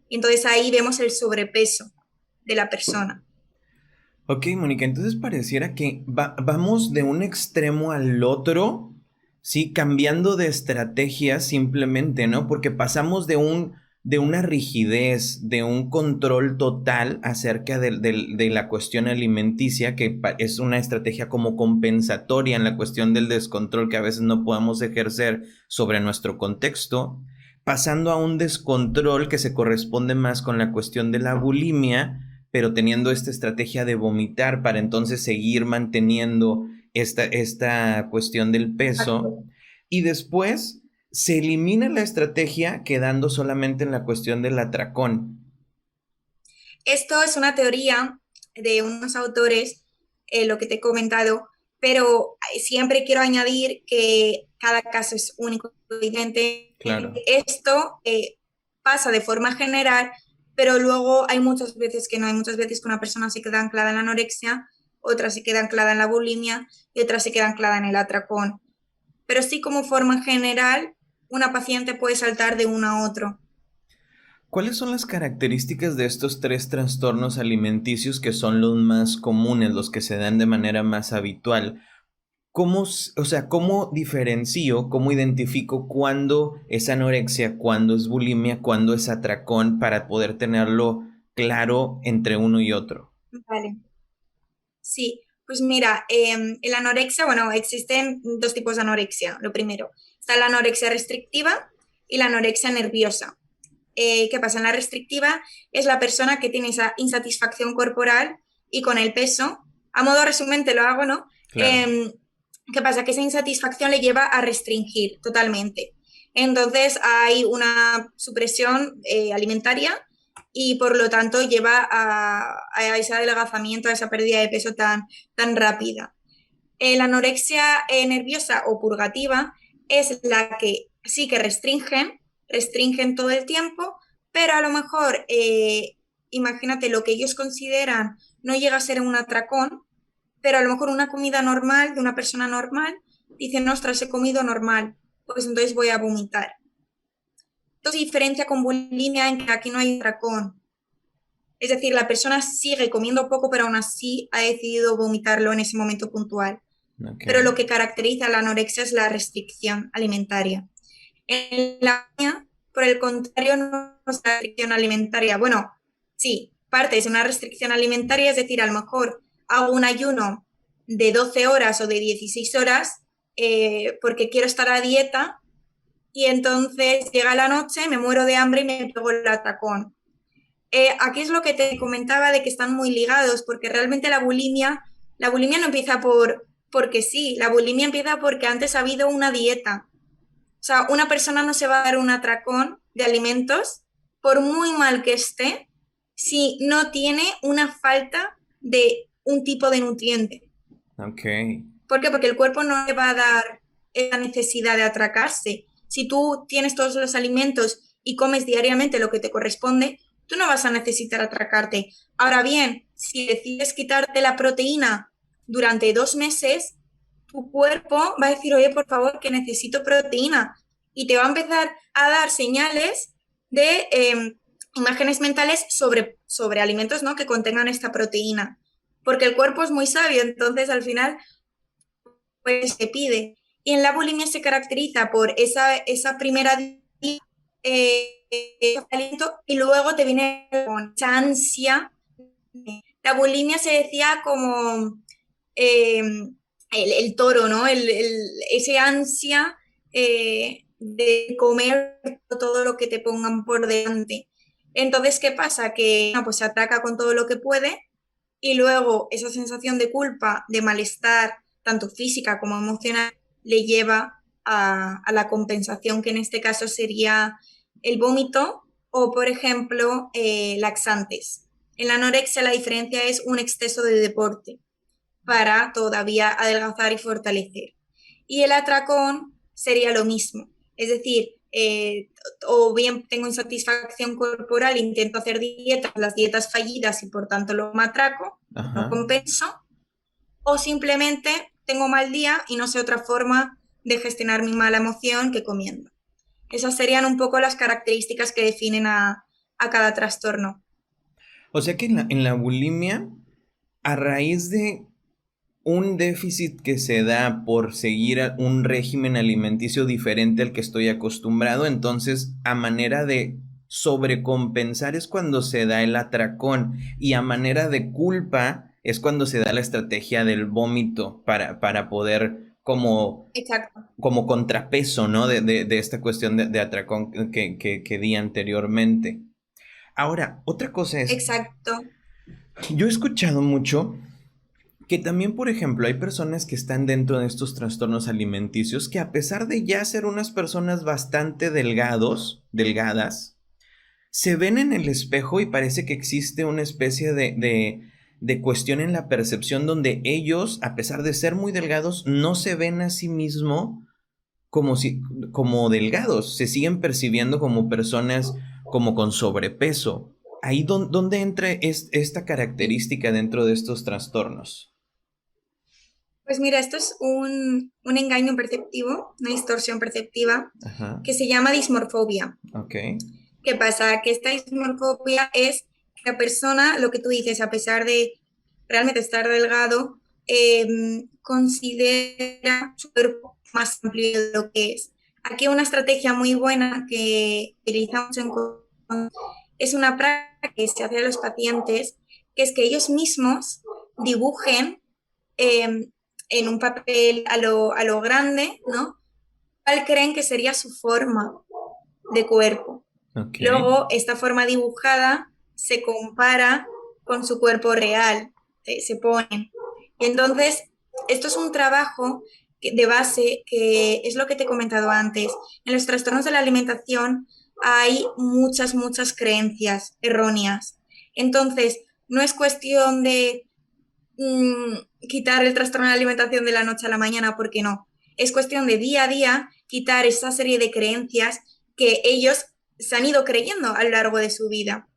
Y entonces ahí vemos el sobrepeso de la persona. Ok, Mónica, entonces pareciera que vamos de un extremo al otro, sí, cambiando de estrategia simplemente, ¿no? Porque pasamos de una rigidez, de un control total acerca de la cuestión alimenticia, que es una estrategia como compensatoria en la cuestión del descontrol que a veces no podamos ejercer sobre nuestro contexto, pasando a un descontrol que se corresponde más con la cuestión de la bulimia, pero teniendo esta estrategia de vomitar para entonces seguir manteniendo esta cuestión del peso. Y después se elimina la estrategia quedando solamente en la cuestión del atracón. Esto es una teoría de unos autores, lo que te he comentado, pero siempre quiero añadir que cada caso es único y diferente. Claro. Esto pasa de forma general, pero luego hay muchas veces que no, hay muchas veces que una persona se queda anclada en la anorexia, otra se queda anclada en la bulimia y otra se queda anclada en el atracón. Pero sí, como forma general, una paciente puede saltar de uno a otro. ¿Cuáles son las características de estos tres trastornos alimenticios que son los más comunes, los que se dan de manera más habitual? ¿Cómo diferencio, cómo identifico cuándo es anorexia, cuándo es bulimia, cuándo es atracón para poder tenerlo claro entre uno y otro? Vale. Sí, pues mira, el anorexia, bueno, existen dos tipos de anorexia. Lo primero, está la anorexia restrictiva y la anorexia nerviosa. ¿Qué pasa? En la restrictiva es la persona que tiene esa insatisfacción corporal y con el peso. A modo resumen, te lo hago, ¿no? Claro. ¿Qué pasa? Que esa insatisfacción le lleva a restringir totalmente. Entonces hay una supresión alimentaria y por lo tanto lleva a ese adelgazamiento, a esa pérdida de peso tan rápida. La anorexia nerviosa o purgativa es la que sí que restringen todo el tiempo, pero a lo mejor, imagínate, lo que ellos consideran no llega a ser un atracón, pero a lo mejor una comida normal de una persona normal, dicen, ostras, he comido normal, pues entonces voy a vomitar. Esto se diferencia con bulimia en que aquí no hay atracón. Es decir, la persona sigue comiendo poco, pero aún así ha decidido vomitarlo en ese momento puntual. Pero Okay. lo que caracteriza la anorexia es la restricción alimentaria. En la bulimia, por el contrario, no es una restricción alimentaria. Bueno, sí, parte es una restricción alimentaria, es decir, a lo mejor hago un ayuno de 12 horas o de 16 horas porque quiero estar a dieta y entonces llega la noche, me muero de hambre y me pego el atracón. Aquí es lo que te comentaba de que están muy ligados, porque realmente la bulimia no empieza porque sí, la bulimia empieza porque antes ha habido una dieta. O sea, una persona no se va a dar un atracón de alimentos, por muy mal que esté, si no tiene una falta de un tipo de nutriente. Ok. ¿Por qué? Porque el cuerpo no le va a dar esa necesidad de atracarse. Si tú tienes todos los alimentos y comes diariamente lo que te corresponde, tú no vas a necesitar atracarte. Ahora bien, si decides quitarte la proteína durante 2 meses, tu cuerpo va a decir, oye, por favor, que necesito proteína. Y te va a empezar a dar señales de imágenes mentales sobre alimentos, ¿no?, que contengan esta proteína. Porque el cuerpo es muy sabio, entonces al final pues se pide. Y en la bulimia se caracteriza por esa primera aliento y luego te viene con esa ansia. La bulimia se decía como el toro, ¿no? Ese ansia de comer todo lo que te pongan por delante. Entonces, ¿qué pasa? Que no, pues se ataca con todo lo que puede y luego esa sensación de culpa, de malestar, tanto física como emocional, le lleva a la compensación, que en este caso sería el vómito o, por ejemplo, laxantes. En la anorexia la diferencia es un exceso de deporte para todavía adelgazar y fortalecer. Y el atracón sería lo mismo, es decir, o bien tengo insatisfacción corporal, intento hacer dietas, las dietas fallidas y por tanto lo matraco, no Ajá. compenso, o simplemente tengo mal día y no sé otra forma de gestionar mi mala emoción que comiendo. Esas serían un poco las características que definen a cada trastorno. O sea que en la bulimia, a raíz de un déficit que se da por seguir un régimen alimenticio diferente al que estoy acostumbrado, entonces a manera de sobrecompensar es cuando se da el atracón y a manera de culpa es cuando se da la estrategia del vómito para poder como, Exacto, como contrapeso, ¿no? De esta cuestión de atracón que di anteriormente. Ahora, otra cosa es, exacto. yo he escuchado mucho que también, por ejemplo, hay personas que están dentro de estos trastornos alimenticios que a pesar de ya ser unas personas bastante delgadas, se ven en el espejo y parece que existe una especie de cuestión en la percepción donde ellos, a pesar de ser muy delgados, no se ven a sí mismo como, si, como delgados, se siguen percibiendo como personas como con sobrepeso. Ahí donde entra esta característica dentro de estos trastornos. Pues mira, esto es un engaño perceptivo, una distorsión perceptiva, Ajá, que se llama dismorfobia. ok, ¿Qué pasa? Que esta dismorfobia es que la persona, lo que tú dices, a pesar de realmente estar delgado, considera su cuerpo más amplio de lo que es. Aquí una estrategia muy buena que utilizamos es una práctica que se hace a los pacientes, que es que ellos mismos dibujen eh, en un papel a lo grande, ¿no? ¿Cuál creen que sería su forma de cuerpo? ok, Luego, esta forma dibujada se compara con su cuerpo real, se ponen. Y entonces, esto es un trabajo de base que es lo que te he comentado antes. En los trastornos de la alimentación hay muchas, muchas creencias erróneas. Entonces, no es cuestión de quitar el trastorno de la alimentación de la noche a la mañana, porque no. Es cuestión de día a día quitar esa serie de creencias que ellos se han ido creyendo a lo largo de su vida,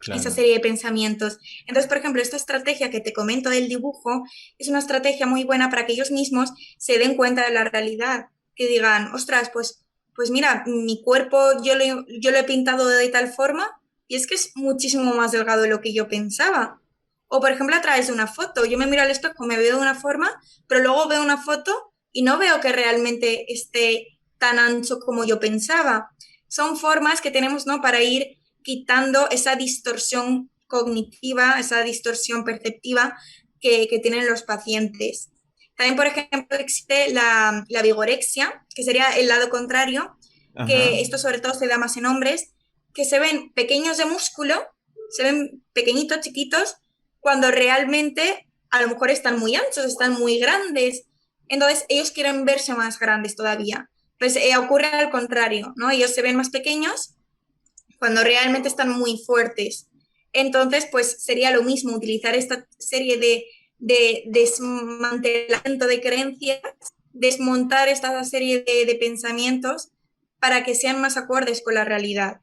esa claro. serie de pensamientos. Entonces, por ejemplo, esta estrategia que te comento del dibujo es una estrategia muy buena para que ellos mismos se den cuenta de la realidad, que digan, ostras, pues mira, mi cuerpo yo lo he pintado de tal forma y es que es muchísimo más delgado de lo que yo pensaba. O, por ejemplo, a través de una foto. Yo me miro al espejo, me veo de una forma, pero luego veo una foto y no veo que realmente esté tan ancho como yo pensaba. Son formas que tenemos, ¿no? Para ir quitando esa distorsión cognitiva, esa distorsión perceptiva que tienen los pacientes. También, por ejemplo, existe la vigorexia, que sería el lado contrario, Ajá. que esto sobre todo se da más en hombres, que se ven pequeños de músculo, se ven pequeñitos, chiquitos, cuando realmente a lo mejor están muy anchos, están muy grandes. Entonces ellos quieren verse más grandes todavía. Pues ocurre al contrario, ¿no? Ellos se ven más pequeños cuando realmente están muy fuertes. Entonces, pues sería lo mismo utilizar esta serie de desmantelamiento de creencias, desmontar esta serie de pensamientos para que sean más acordes con la realidad.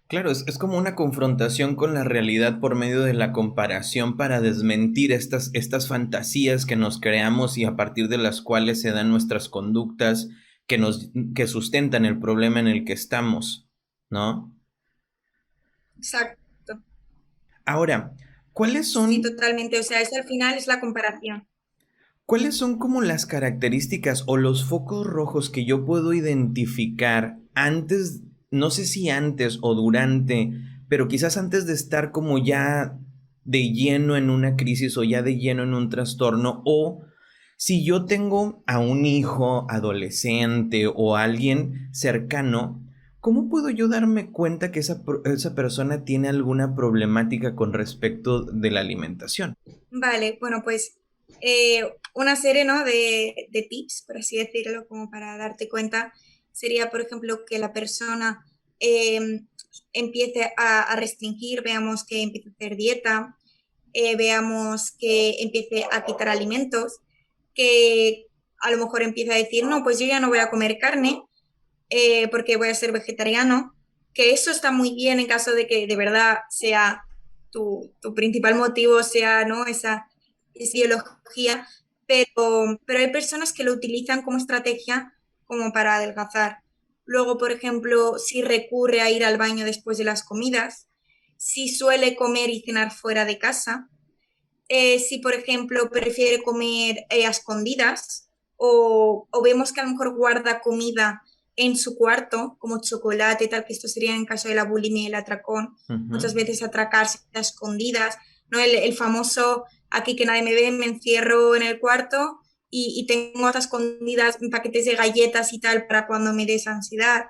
Claro, es como una confrontación con la realidad por medio de la comparación para desmentir estas fantasías que nos creamos y a partir de las cuales se dan nuestras conductas que sustentan el problema en el que estamos, ¿no? Exacto. Ahora, ¿cuáles Sí, son totalmente. O sea, eso al final es la comparación. ¿cuáles son como las características o los focos rojos que yo puedo identificar antes, no sé si antes o durante, pero quizás antes de estar como ya de lleno en una crisis o ya de lleno en un trastorno? O si yo tengo a un hijo adolescente o alguien cercano, ¿cómo puedo yo darme cuenta que esa persona tiene alguna problemática con respecto de la alimentación? Vale, bueno, pues una serie, ¿no? de tips, por así decirlo, como para darte cuenta, sería, por ejemplo, que la persona eh, empiece a restringir, veamos que empiece a hacer dieta, veamos que empiece a quitar alimentos, que a lo mejor empiece a decir, no, pues yo ya no voy a comer carne porque voy a ser vegetariano, que eso está muy bien en caso de que de verdad sea tu principal motivo, sea, ¿no? Esa ideología, pero hay personas que lo utilizan como estrategia como para adelgazar. Luego, por ejemplo, si recurre a ir al baño después de las comidas, si suele comer y cenar fuera de casa, si, por ejemplo, prefiere comer a escondidas o vemos que a lo mejor guarda comida en su cuarto, como chocolate, tal, que esto sería en caso de la bulimia y el atracón, muchas Ujú. veces atracarse a escondidas, ¿no? El famoso aquí que nadie me ve, me encierro en el cuarto y tengo hasta escondidas paquetes de galletas y tal para cuando me des ansiedad.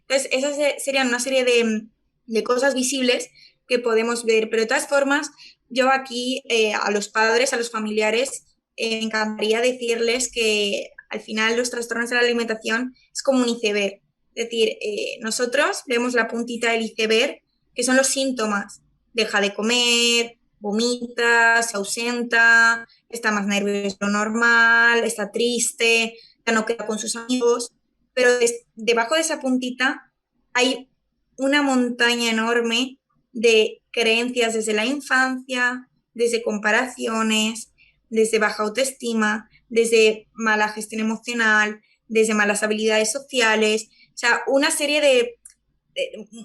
Entonces, esas serían una serie de cosas visibles que podemos ver, pero de todas formas, yo aquí a los padres, a los familiares, me encantaría decirles que al final los trastornos de la alimentación es como un iceberg. Es decir, nosotros vemos la puntita del iceberg, que son los síntomas. Deja de comer, vomita, se ausenta, está más nervioso de lo normal, está triste, ya no queda con sus amigos, pero debajo de esa puntita hay una montaña enorme de creencias desde la infancia, desde comparaciones, desde baja autoestima, desde mala gestión emocional, desde malas habilidades sociales, o sea, una serie de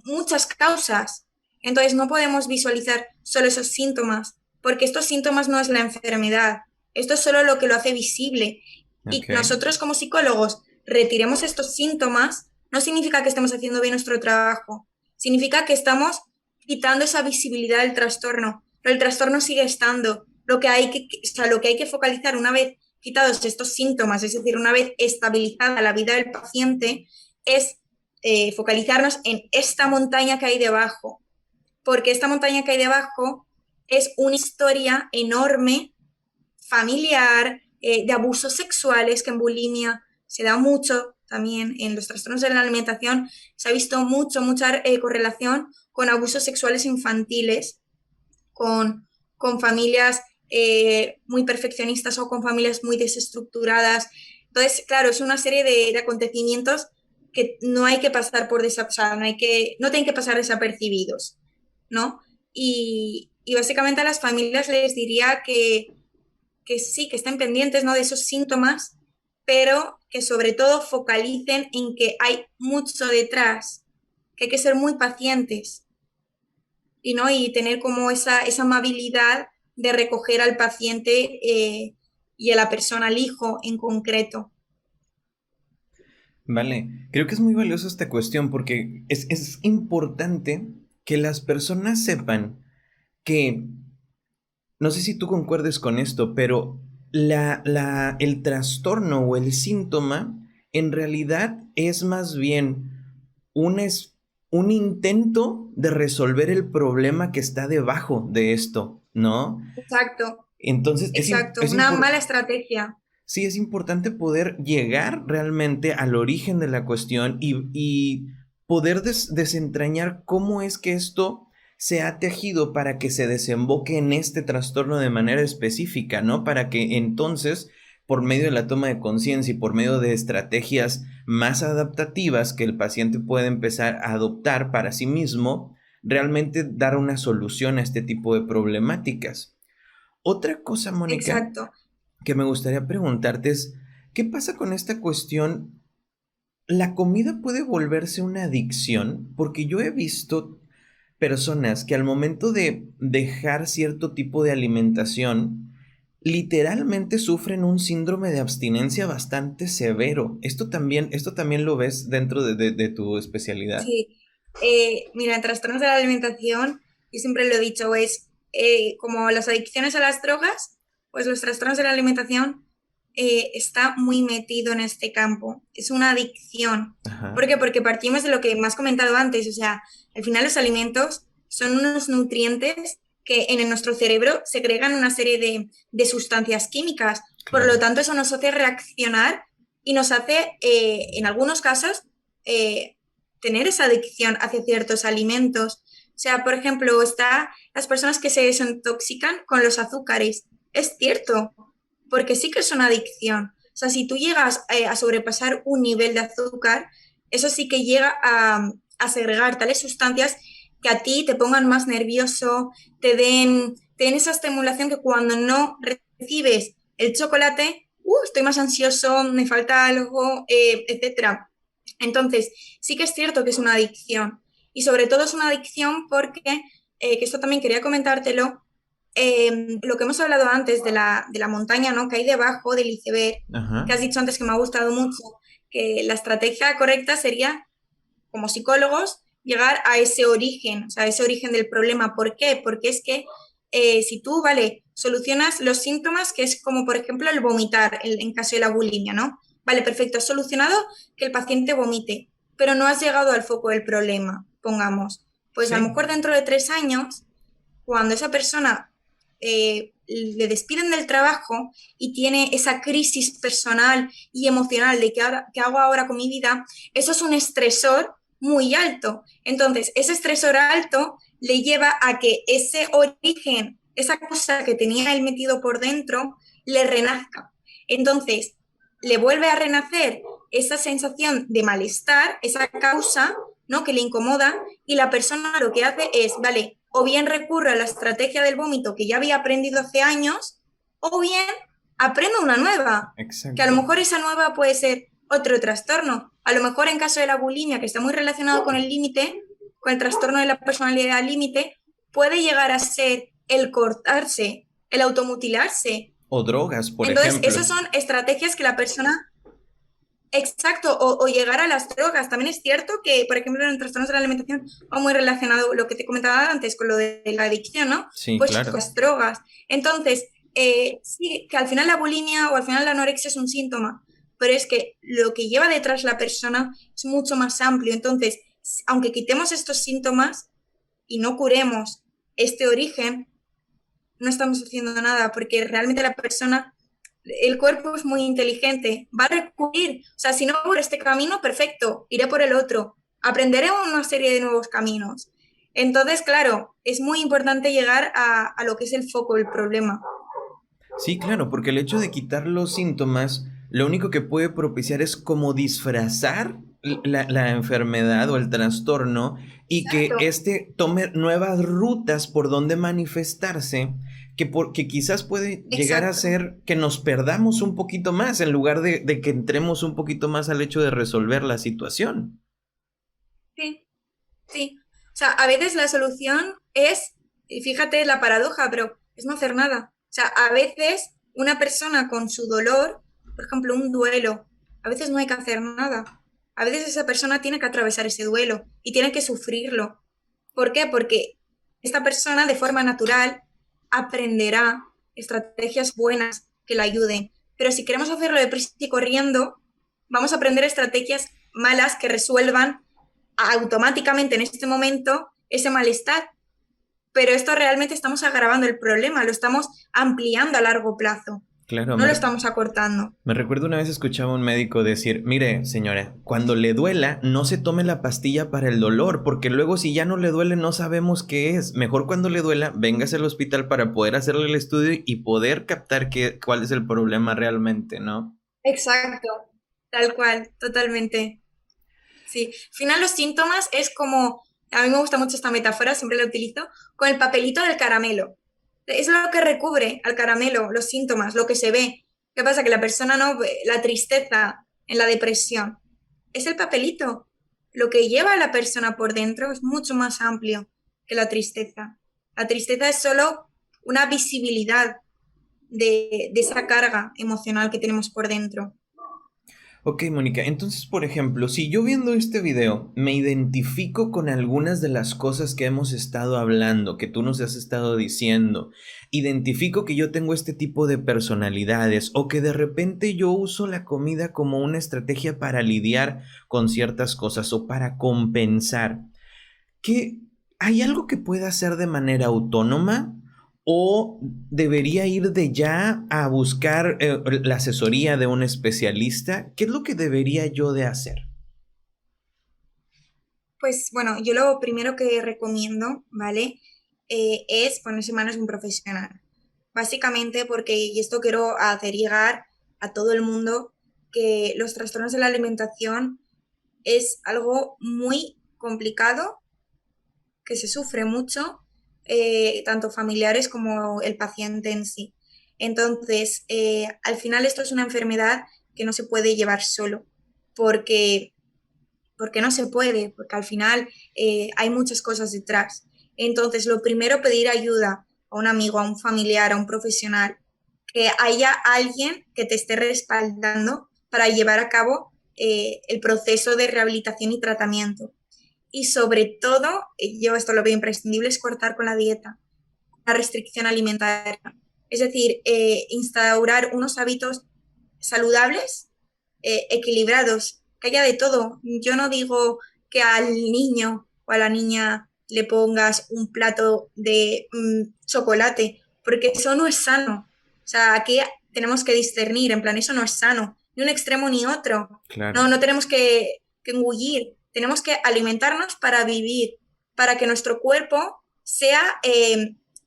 muchas causas. Entonces no podemos visualizar solo esos síntomas, porque estos síntomas no es la enfermedad, esto es solo lo que lo hace visible. Y Ok, nosotros como psicólogos retiremos estos síntomas, no significa que estemos haciendo bien nuestro trabajo, significa que estamos quitando esa visibilidad del trastorno, pero el trastorno sigue estando. Lo que hay que focalizar una vez quitados estos síntomas, es decir, una vez estabilizada la vida del paciente, es focalizarnos en esta montaña que hay debajo, porque esta montaña que hay debajo es una historia enorme, familiar, de abusos sexuales, que en bulimia se da mucho también, en los trastornos de la alimentación se ha visto mucha correlación con abusos sexuales infantiles, con familias muy perfeccionistas o con familias muy desestructuradas. Entonces, claro, es una serie de acontecimientos que no hay que pasar por o sea, no tienen que pasar desapercibidos, ¿no? Y básicamente a las familias les diría que sí, que estén pendientes, ¿no?, de esos síntomas, pero que sobre todo focalicen en que hay mucho detrás, que hay que ser muy pacientes y, ¿no?, y tener como esa amabilidad de recoger al paciente y a la persona, al hijo en concreto. vale. Creo que es muy valiosa esta cuestión porque es importante que las personas sepan que, no sé si tú concuerdes con esto, pero el trastorno o el síntoma en realidad es más bien un, es, un intento de resolver el problema que está debajo de esto, ¿no? Exacto, Entonces exacto, una mala estrategia. sí, es importante poder llegar realmente al origen de la cuestión y poder desentrañar cómo es que esto se ha tejido para que se desemboque en este trastorno de manera específica, ¿no? Para que entonces, por medio de la toma de conciencia y por medio de estrategias más adaptativas que el paciente puede empezar a adoptar para sí mismo, realmente dar una solución a este tipo de problemáticas. Otra cosa, Mónica, Exacto. que me gustaría preguntarte es, ¿qué pasa con esta cuestión? ¿La comida puede volverse una adicción? Porque yo he visto personas que al momento de dejar cierto tipo de alimentación, literalmente sufren un síndrome de abstinencia bastante severo. Esto también lo ves dentro de tu especialidad? Sí, mira, en trastornos de la alimentación, yo siempre lo he dicho, es como las adicciones a las drogas, pues los trastornos de la alimentación está muy metido en este campo. Es una adicción. Ajá, ¿Por qué? Porque partimos de lo que me has comentado antes, o sea, al final los alimentos son unos nutrientes que en nuestro cerebro segregan una serie de sustancias químicas. Por lo claro. tanto, eso nos hace reaccionar y nos hace, en algunos casos, eh, tener esa adicción hacia ciertos alimentos. O sea, por ejemplo, está las personas que se desintoxican con los azúcares. Es cierto, porque sí que es una adicción. O sea, si tú llegas a sobrepasar un nivel de azúcar, eso sí que llega a segregar tales sustancias que a ti te pongan más nervioso, te den esa estimulación que cuando no recibes el chocolate, estoy más ansioso, me falta algo, etcétera. Entonces, sí que es cierto que es una adicción. Y sobre todo es una adicción porque, que esto también quería comentártelo, lo que hemos hablado antes de la montaña, ¿no?, que hay debajo del iceberg, que Ajá, has dicho antes que me ha gustado mucho, que la estrategia correcta sería, como psicólogos, llegar a ese origen, o sea, a ese origen del problema. ¿Por qué? Porque es que si tú, vale, solucionas los síntomas, que es como por ejemplo el vomitar en caso de la bulimia, ¿no? Vale, perfecto, has solucionado que el paciente vomite, pero no has llegado al foco del problema, pongamos. Pues a lo Sí. mejor dentro de 3 años, cuando esa persona le despiden del trabajo y tiene esa crisis personal y emocional de qué hago ahora con mi vida, eso es un estresor muy alto. Entonces, ese estresor alto le lleva a que ese origen, esa cosa que tenía él metido por dentro, le renazca. Entonces, le vuelve a renacer esa sensación de malestar, esa causa, ¿no?, que le incomoda, y la persona lo que hace es, vale, o bien recurre a la estrategia del vómito que ya había aprendido hace años, o bien aprende una nueva, que a lo Exacto. mejor esa nueva puede ser otro trastorno. A lo mejor en caso de la bulimia, que está muy relacionado con el límite, con el trastorno de la personalidad límite, puede llegar a ser el cortarse, el automutilarse. O drogas, por Entonces, ejemplo. esas son estrategias que la persona. Exacto, o llegar a las drogas. También es cierto que, por ejemplo, en trastornos de la alimentación va muy relacionado lo que te comentaba antes con lo de la adicción, ¿no? Sí, Pues claro. las drogas. Entonces, sí, que al final la bulimia o al final la anorexia es un síntoma, pero es que lo que lleva detrás la persona es mucho más amplio. Entonces, aunque quitemos estos síntomas y no curemos este origen, no estamos haciendo nada porque realmente la persona, el cuerpo es muy inteligente, va a recurrir, o sea, si no por este camino, perfecto, iré por el otro, aprenderé una serie de nuevos caminos. Entonces, claro, es muy importante llegar a lo que es el foco del problema. Sí, claro, porque el hecho de quitar los síntomas, lo único que puede propiciar es como disfrazar la enfermedad o el trastorno y que Exacto, éste tome nuevas rutas por donde manifestarse, que quizás puede llegar a exacto. ser que nos perdamos un poquito más en lugar de que entremos un poquito más al hecho de resolver la situación. Sí, sí. O sea, a veces la solución es, y fíjate la paradoja, pero es no hacer nada. O sea, a veces una persona con su dolor, por ejemplo, un duelo, a veces no hay que hacer nada. A veces esa persona tiene que atravesar ese duelo y tiene que sufrirlo. ¿Por qué? Porque esta persona de forma natural aprenderá estrategias buenas que la ayuden. Pero si queremos hacerlo deprisa y corriendo, vamos a aprender estrategias malas que resuelvan automáticamente en este momento ese malestar, pero esto realmente estamos agravando el problema, lo estamos ampliando a largo plazo, Claro, no lo estamos acortando. me recuerdo una vez escuchaba a un médico decir, mire, señora, cuando le duela, no se tome la pastilla para el dolor, porque luego si ya no le duele no sabemos qué es. Mejor cuando le duela, véngase al hospital para poder hacerle el estudio y poder captar cuál es el problema realmente, ¿no? Exacto, tal cual, totalmente. Sí, al final los síntomas es como, a mí me gusta mucho esta metáfora, siempre la utilizo, con el papelito del caramelo. Es lo que recubre al caramelo, los síntomas, lo que se ve. ¿Qué pasa? Que la persona no ve la tristeza en la depresión. Es el papelito. Lo que lleva a la persona por dentro es mucho más amplio que la tristeza. La tristeza es solo una visibilidad de esa carga emocional que tenemos por dentro. Ok, Mónica, entonces, por ejemplo, si yo viendo este video me identifico con algunas de las cosas que hemos estado hablando, que tú nos has estado diciendo, identifico que yo tengo este tipo de personalidades o que de repente yo uso la comida como una estrategia para lidiar con ciertas cosas o para compensar, ¿qué hay algo que pueda hacer de manera autónoma? ¿O debería ir de ya a buscar la asesoría de un especialista? ¿Qué es lo que debería yo de hacer? Pues bueno, yo lo primero que recomiendo, ¿vale? Es ponerse en manos de un profesional. Básicamente porque, y esto quiero hacer llegar a todo el mundo, que los trastornos de la alimentación es algo muy complicado, que se sufre mucho, tanto familiares como el paciente en sí. Entonces, al final esto es una enfermedad que no se puede llevar solo, porque no se puede, porque al final hay muchas cosas detrás. Entonces, lo primero, pedir ayuda a un amigo, a un familiar, a un profesional, que haya alguien que te esté respaldando para llevar a cabo el proceso de rehabilitación y tratamiento. Y sobre todo, yo esto lo veo imprescindible, es cortar con la dieta, la restricción alimentaria. Es decir, instaurar unos hábitos saludables, equilibrados, que haya de todo. Yo no digo que al niño o a la niña le pongas un plato de chocolate, porque eso no es sano. O sea, aquí tenemos que discernir, en plan, eso no es sano, ni un extremo ni otro. Claro. No tenemos que engullir, tenemos que alimentarnos para vivir, para que nuestro cuerpo sea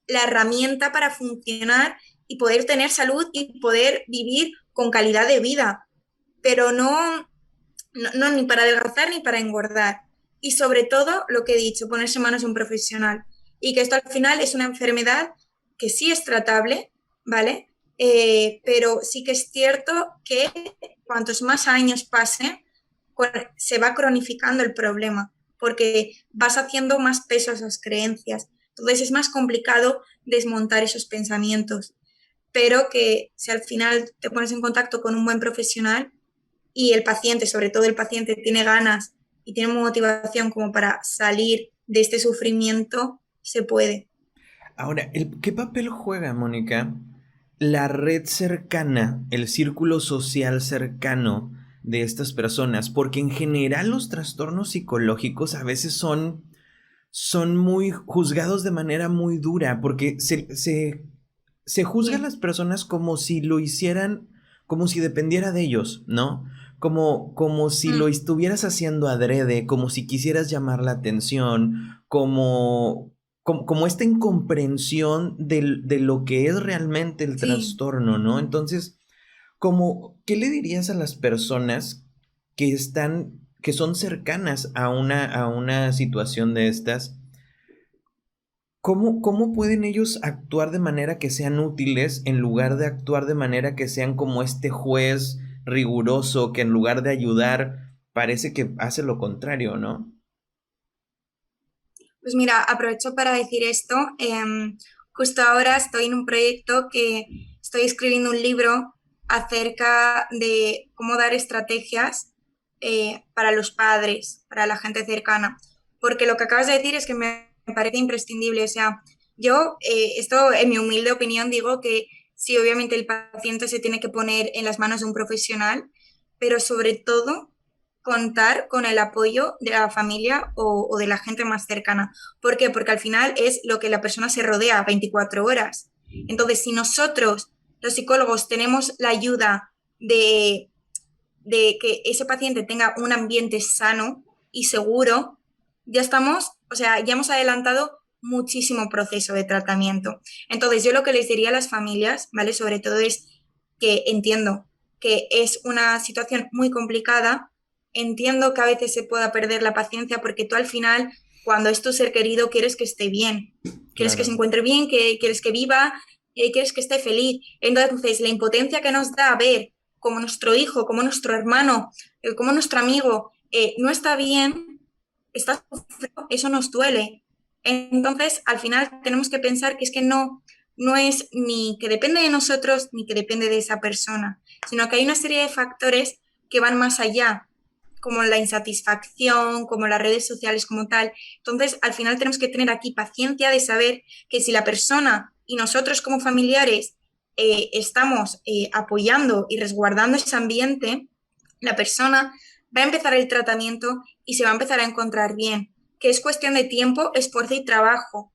la herramienta para funcionar y poder tener salud y poder vivir con calidad de vida, pero no ni para adelgazar ni para engordar. Y sobre todo, lo que he dicho, ponerse en manos de un profesional. Y que esto al final es una enfermedad que sí es tratable, ¿vale? Pero sí que es cierto que cuantos más años pasen, se va cronificando el problema, porque vas haciendo más peso a esas creencias. Entonces es más complicado desmontar esos pensamientos, pero que si al final te pones en contacto con un buen profesional y el paciente, sobre todo el paciente, tiene ganas y tiene motivación como para salir de este sufrimiento, se puede. Ahora, ¿qué papel juega, Mónica, la red cercana, el círculo social cercano de estas personas? Porque en general los trastornos psicológicos a veces son muy juzgados de manera muy dura, porque se juzga a Sí, las personas como si lo hicieran, como si dependiera de ellos, ¿no? Como si lo mm, estuvieras haciendo adrede, como si quisieras llamar la atención, como esta incomprensión de lo que es realmente el sí. trastorno, ¿no? Entonces, ¿qué le dirías a las personas que son cercanas a una situación de estas? ¿Cómo pueden ellos actuar de manera que sean útiles en lugar de actuar de manera que sean como este juez riguroso que en lugar de ayudar parece que hace lo contrario, ¿no? Pues mira, aprovecho para decir esto. Justo ahora estoy en un proyecto que estoy escribiendo un libro acerca de cómo dar estrategias para los padres, para la gente cercana. Porque lo que acabas de decir es que me parece imprescindible. O sea, yo, esto en mi humilde opinión, digo que sí, obviamente el paciente se tiene que poner en las manos de un profesional, pero sobre todo contar con el apoyo de la familia o de la gente más cercana. ¿Por qué? Porque al final es lo que la persona se rodea 24 horas. Entonces, si nosotros, los psicólogos, tenemos la ayuda de que ese paciente tenga un ambiente sano y seguro, ya estamos, o sea, ya hemos adelantado muchísimo proceso de tratamiento. Entonces, yo lo que les diría a las familias, ¿vale? Sobre todo es que entiendo que es una situación muy complicada, entiendo que a veces se pueda perder la paciencia porque tú al final, cuando es tu ser querido, quieres que esté bien, quieres que se Claro, encuentre bien, que quieres que viva, quieres que esté feliz. Entonces, la impotencia que nos da ver como nuestro hijo, como nuestro hermano, como nuestro amigo no está bien, está sufriendo, eso nos duele. Entonces, al final tenemos que pensar que es que no es ni que depende de nosotros ni que depende de esa persona, sino que hay una serie de factores que van más allá, como la insatisfacción, como las redes sociales como tal. Entonces, al final tenemos que tener aquí paciencia de saber que si la persona y nosotros como familiares estamos apoyando y resguardando ese ambiente, la persona va a empezar el tratamiento y se va a empezar a encontrar bien, que es cuestión de tiempo, esfuerzo y trabajo.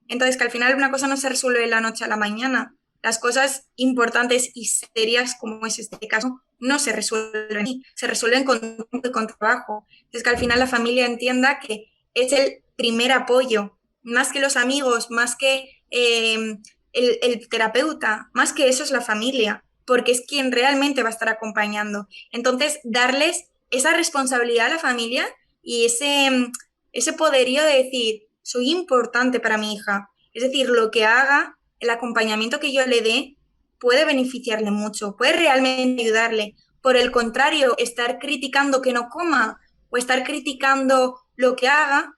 Entonces, que al final una cosa no se resuelve de la noche a la mañana. Las cosas importantes y serias, como es este caso, no se resuelven, se resuelven con trabajo. Entonces, que al final la familia entienda que es el primer apoyo, más que los amigos, más que el terapeuta, más que eso es la familia, porque es quien realmente va a estar acompañando. Entonces, darles esa responsabilidad a la familia y ese poderío de decir, soy importante para mi hija. Es decir, lo que haga, el acompañamiento que yo le dé, puede beneficiarle mucho, puede realmente ayudarle. Por el contrario, estar criticando que no coma o estar criticando lo que haga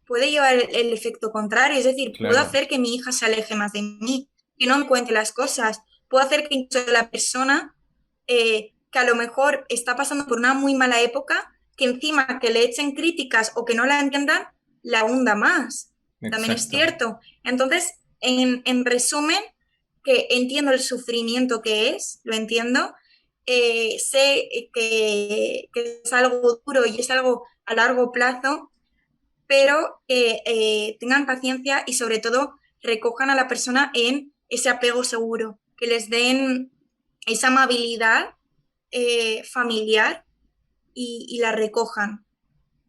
puede llevar el efecto contrario. Es decir, puedo claro. hacer que mi hija se aleje más de mí, que no me cuente las cosas. Puedo hacer que incluso la persona que a lo mejor está pasando por una muy mala época, que encima que le echen críticas o que no la entiendan, la hunda más. También es Exacto. cierto. Entonces, en resumen, que entiendo el sufrimiento que es, lo entiendo, sé que es algo duro y es algo a largo plazo, pero que tengan paciencia y sobre todo recojan a la persona en ese apego seguro, que les den esa amabilidad familiar y la recojan,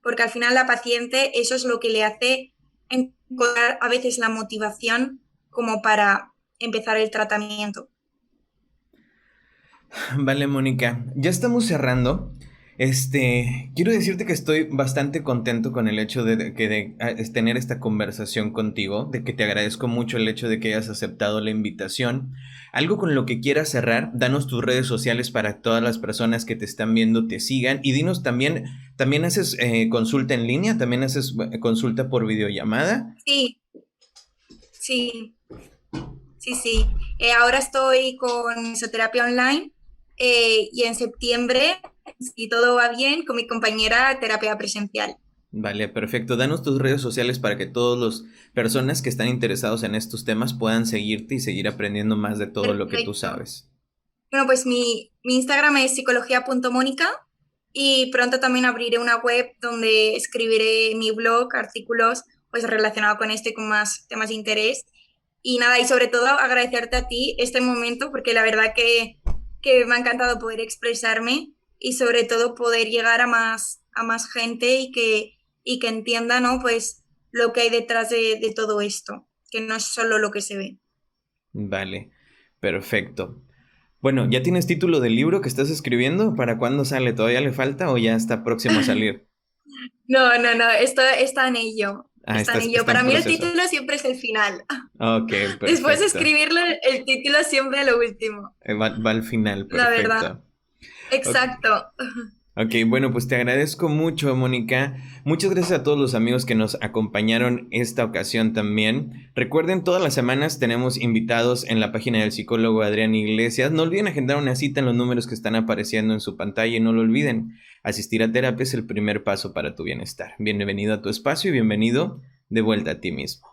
porque al final la paciente eso es lo que le hace encontrar a veces la motivación como para empezar el tratamiento. Vale, Mónica, ya estamos cerrando. Quiero decirte que estoy bastante contento con el hecho de tener esta conversación contigo, de que te agradezco mucho el hecho de que hayas aceptado la invitación. Algo con lo que quieras cerrar, danos tus redes sociales para todas las personas que te están viendo te sigan y dinos también haces consulta en línea, también haces consulta por videollamada. Sí, sí, sí, sí. Ahora estoy con mesoterapia online y en septiembre, si todo va bien, con mi compañera terapia presencial. Vale, perfecto. Danos tus redes sociales para que todas las personas que están interesados en estos temas puedan seguirte y seguir aprendiendo más de todo lo que tú Perfecto. sabes. Bueno, pues mi Instagram es psicología.mónica y pronto también abriré una web donde escribiré mi blog, artículos pues relacionados con esto y con más temas de interés. Y nada, y sobre todo agradecerte a ti este momento porque la verdad que me ha encantado poder expresarme y sobre todo poder llegar a más gente y que entienda, ¿no? Pues lo que hay detrás de todo esto, que no es solo lo que se ve. Vale, perfecto. Bueno, ¿ya tienes título del libro que estás escribiendo? ¿Para cuándo sale? ¿Todavía le falta o ya está próximo a salir? No, no, no, esto está en ello. Ah, Está en ello. está en Para mí el proceso. título siempre es el final. Ok, Después de perfecto. escribirlo, el título siempre es lo último. Va al final, La verdad. perfecto. Ok. Exacto. Ok, bueno, pues te agradezco mucho, Mónica. Muchas gracias a todos los amigos que nos acompañaron esta ocasión también. Recuerden, todas las semanas tenemos invitados en la página del psicólogo Adrián Iglesias. No olviden agendar una cita en los números que están apareciendo en su pantalla y no lo olviden. Asistir a terapia es el primer paso para tu bienestar. Bienvenido a tu espacio y bienvenido de vuelta a ti mismo.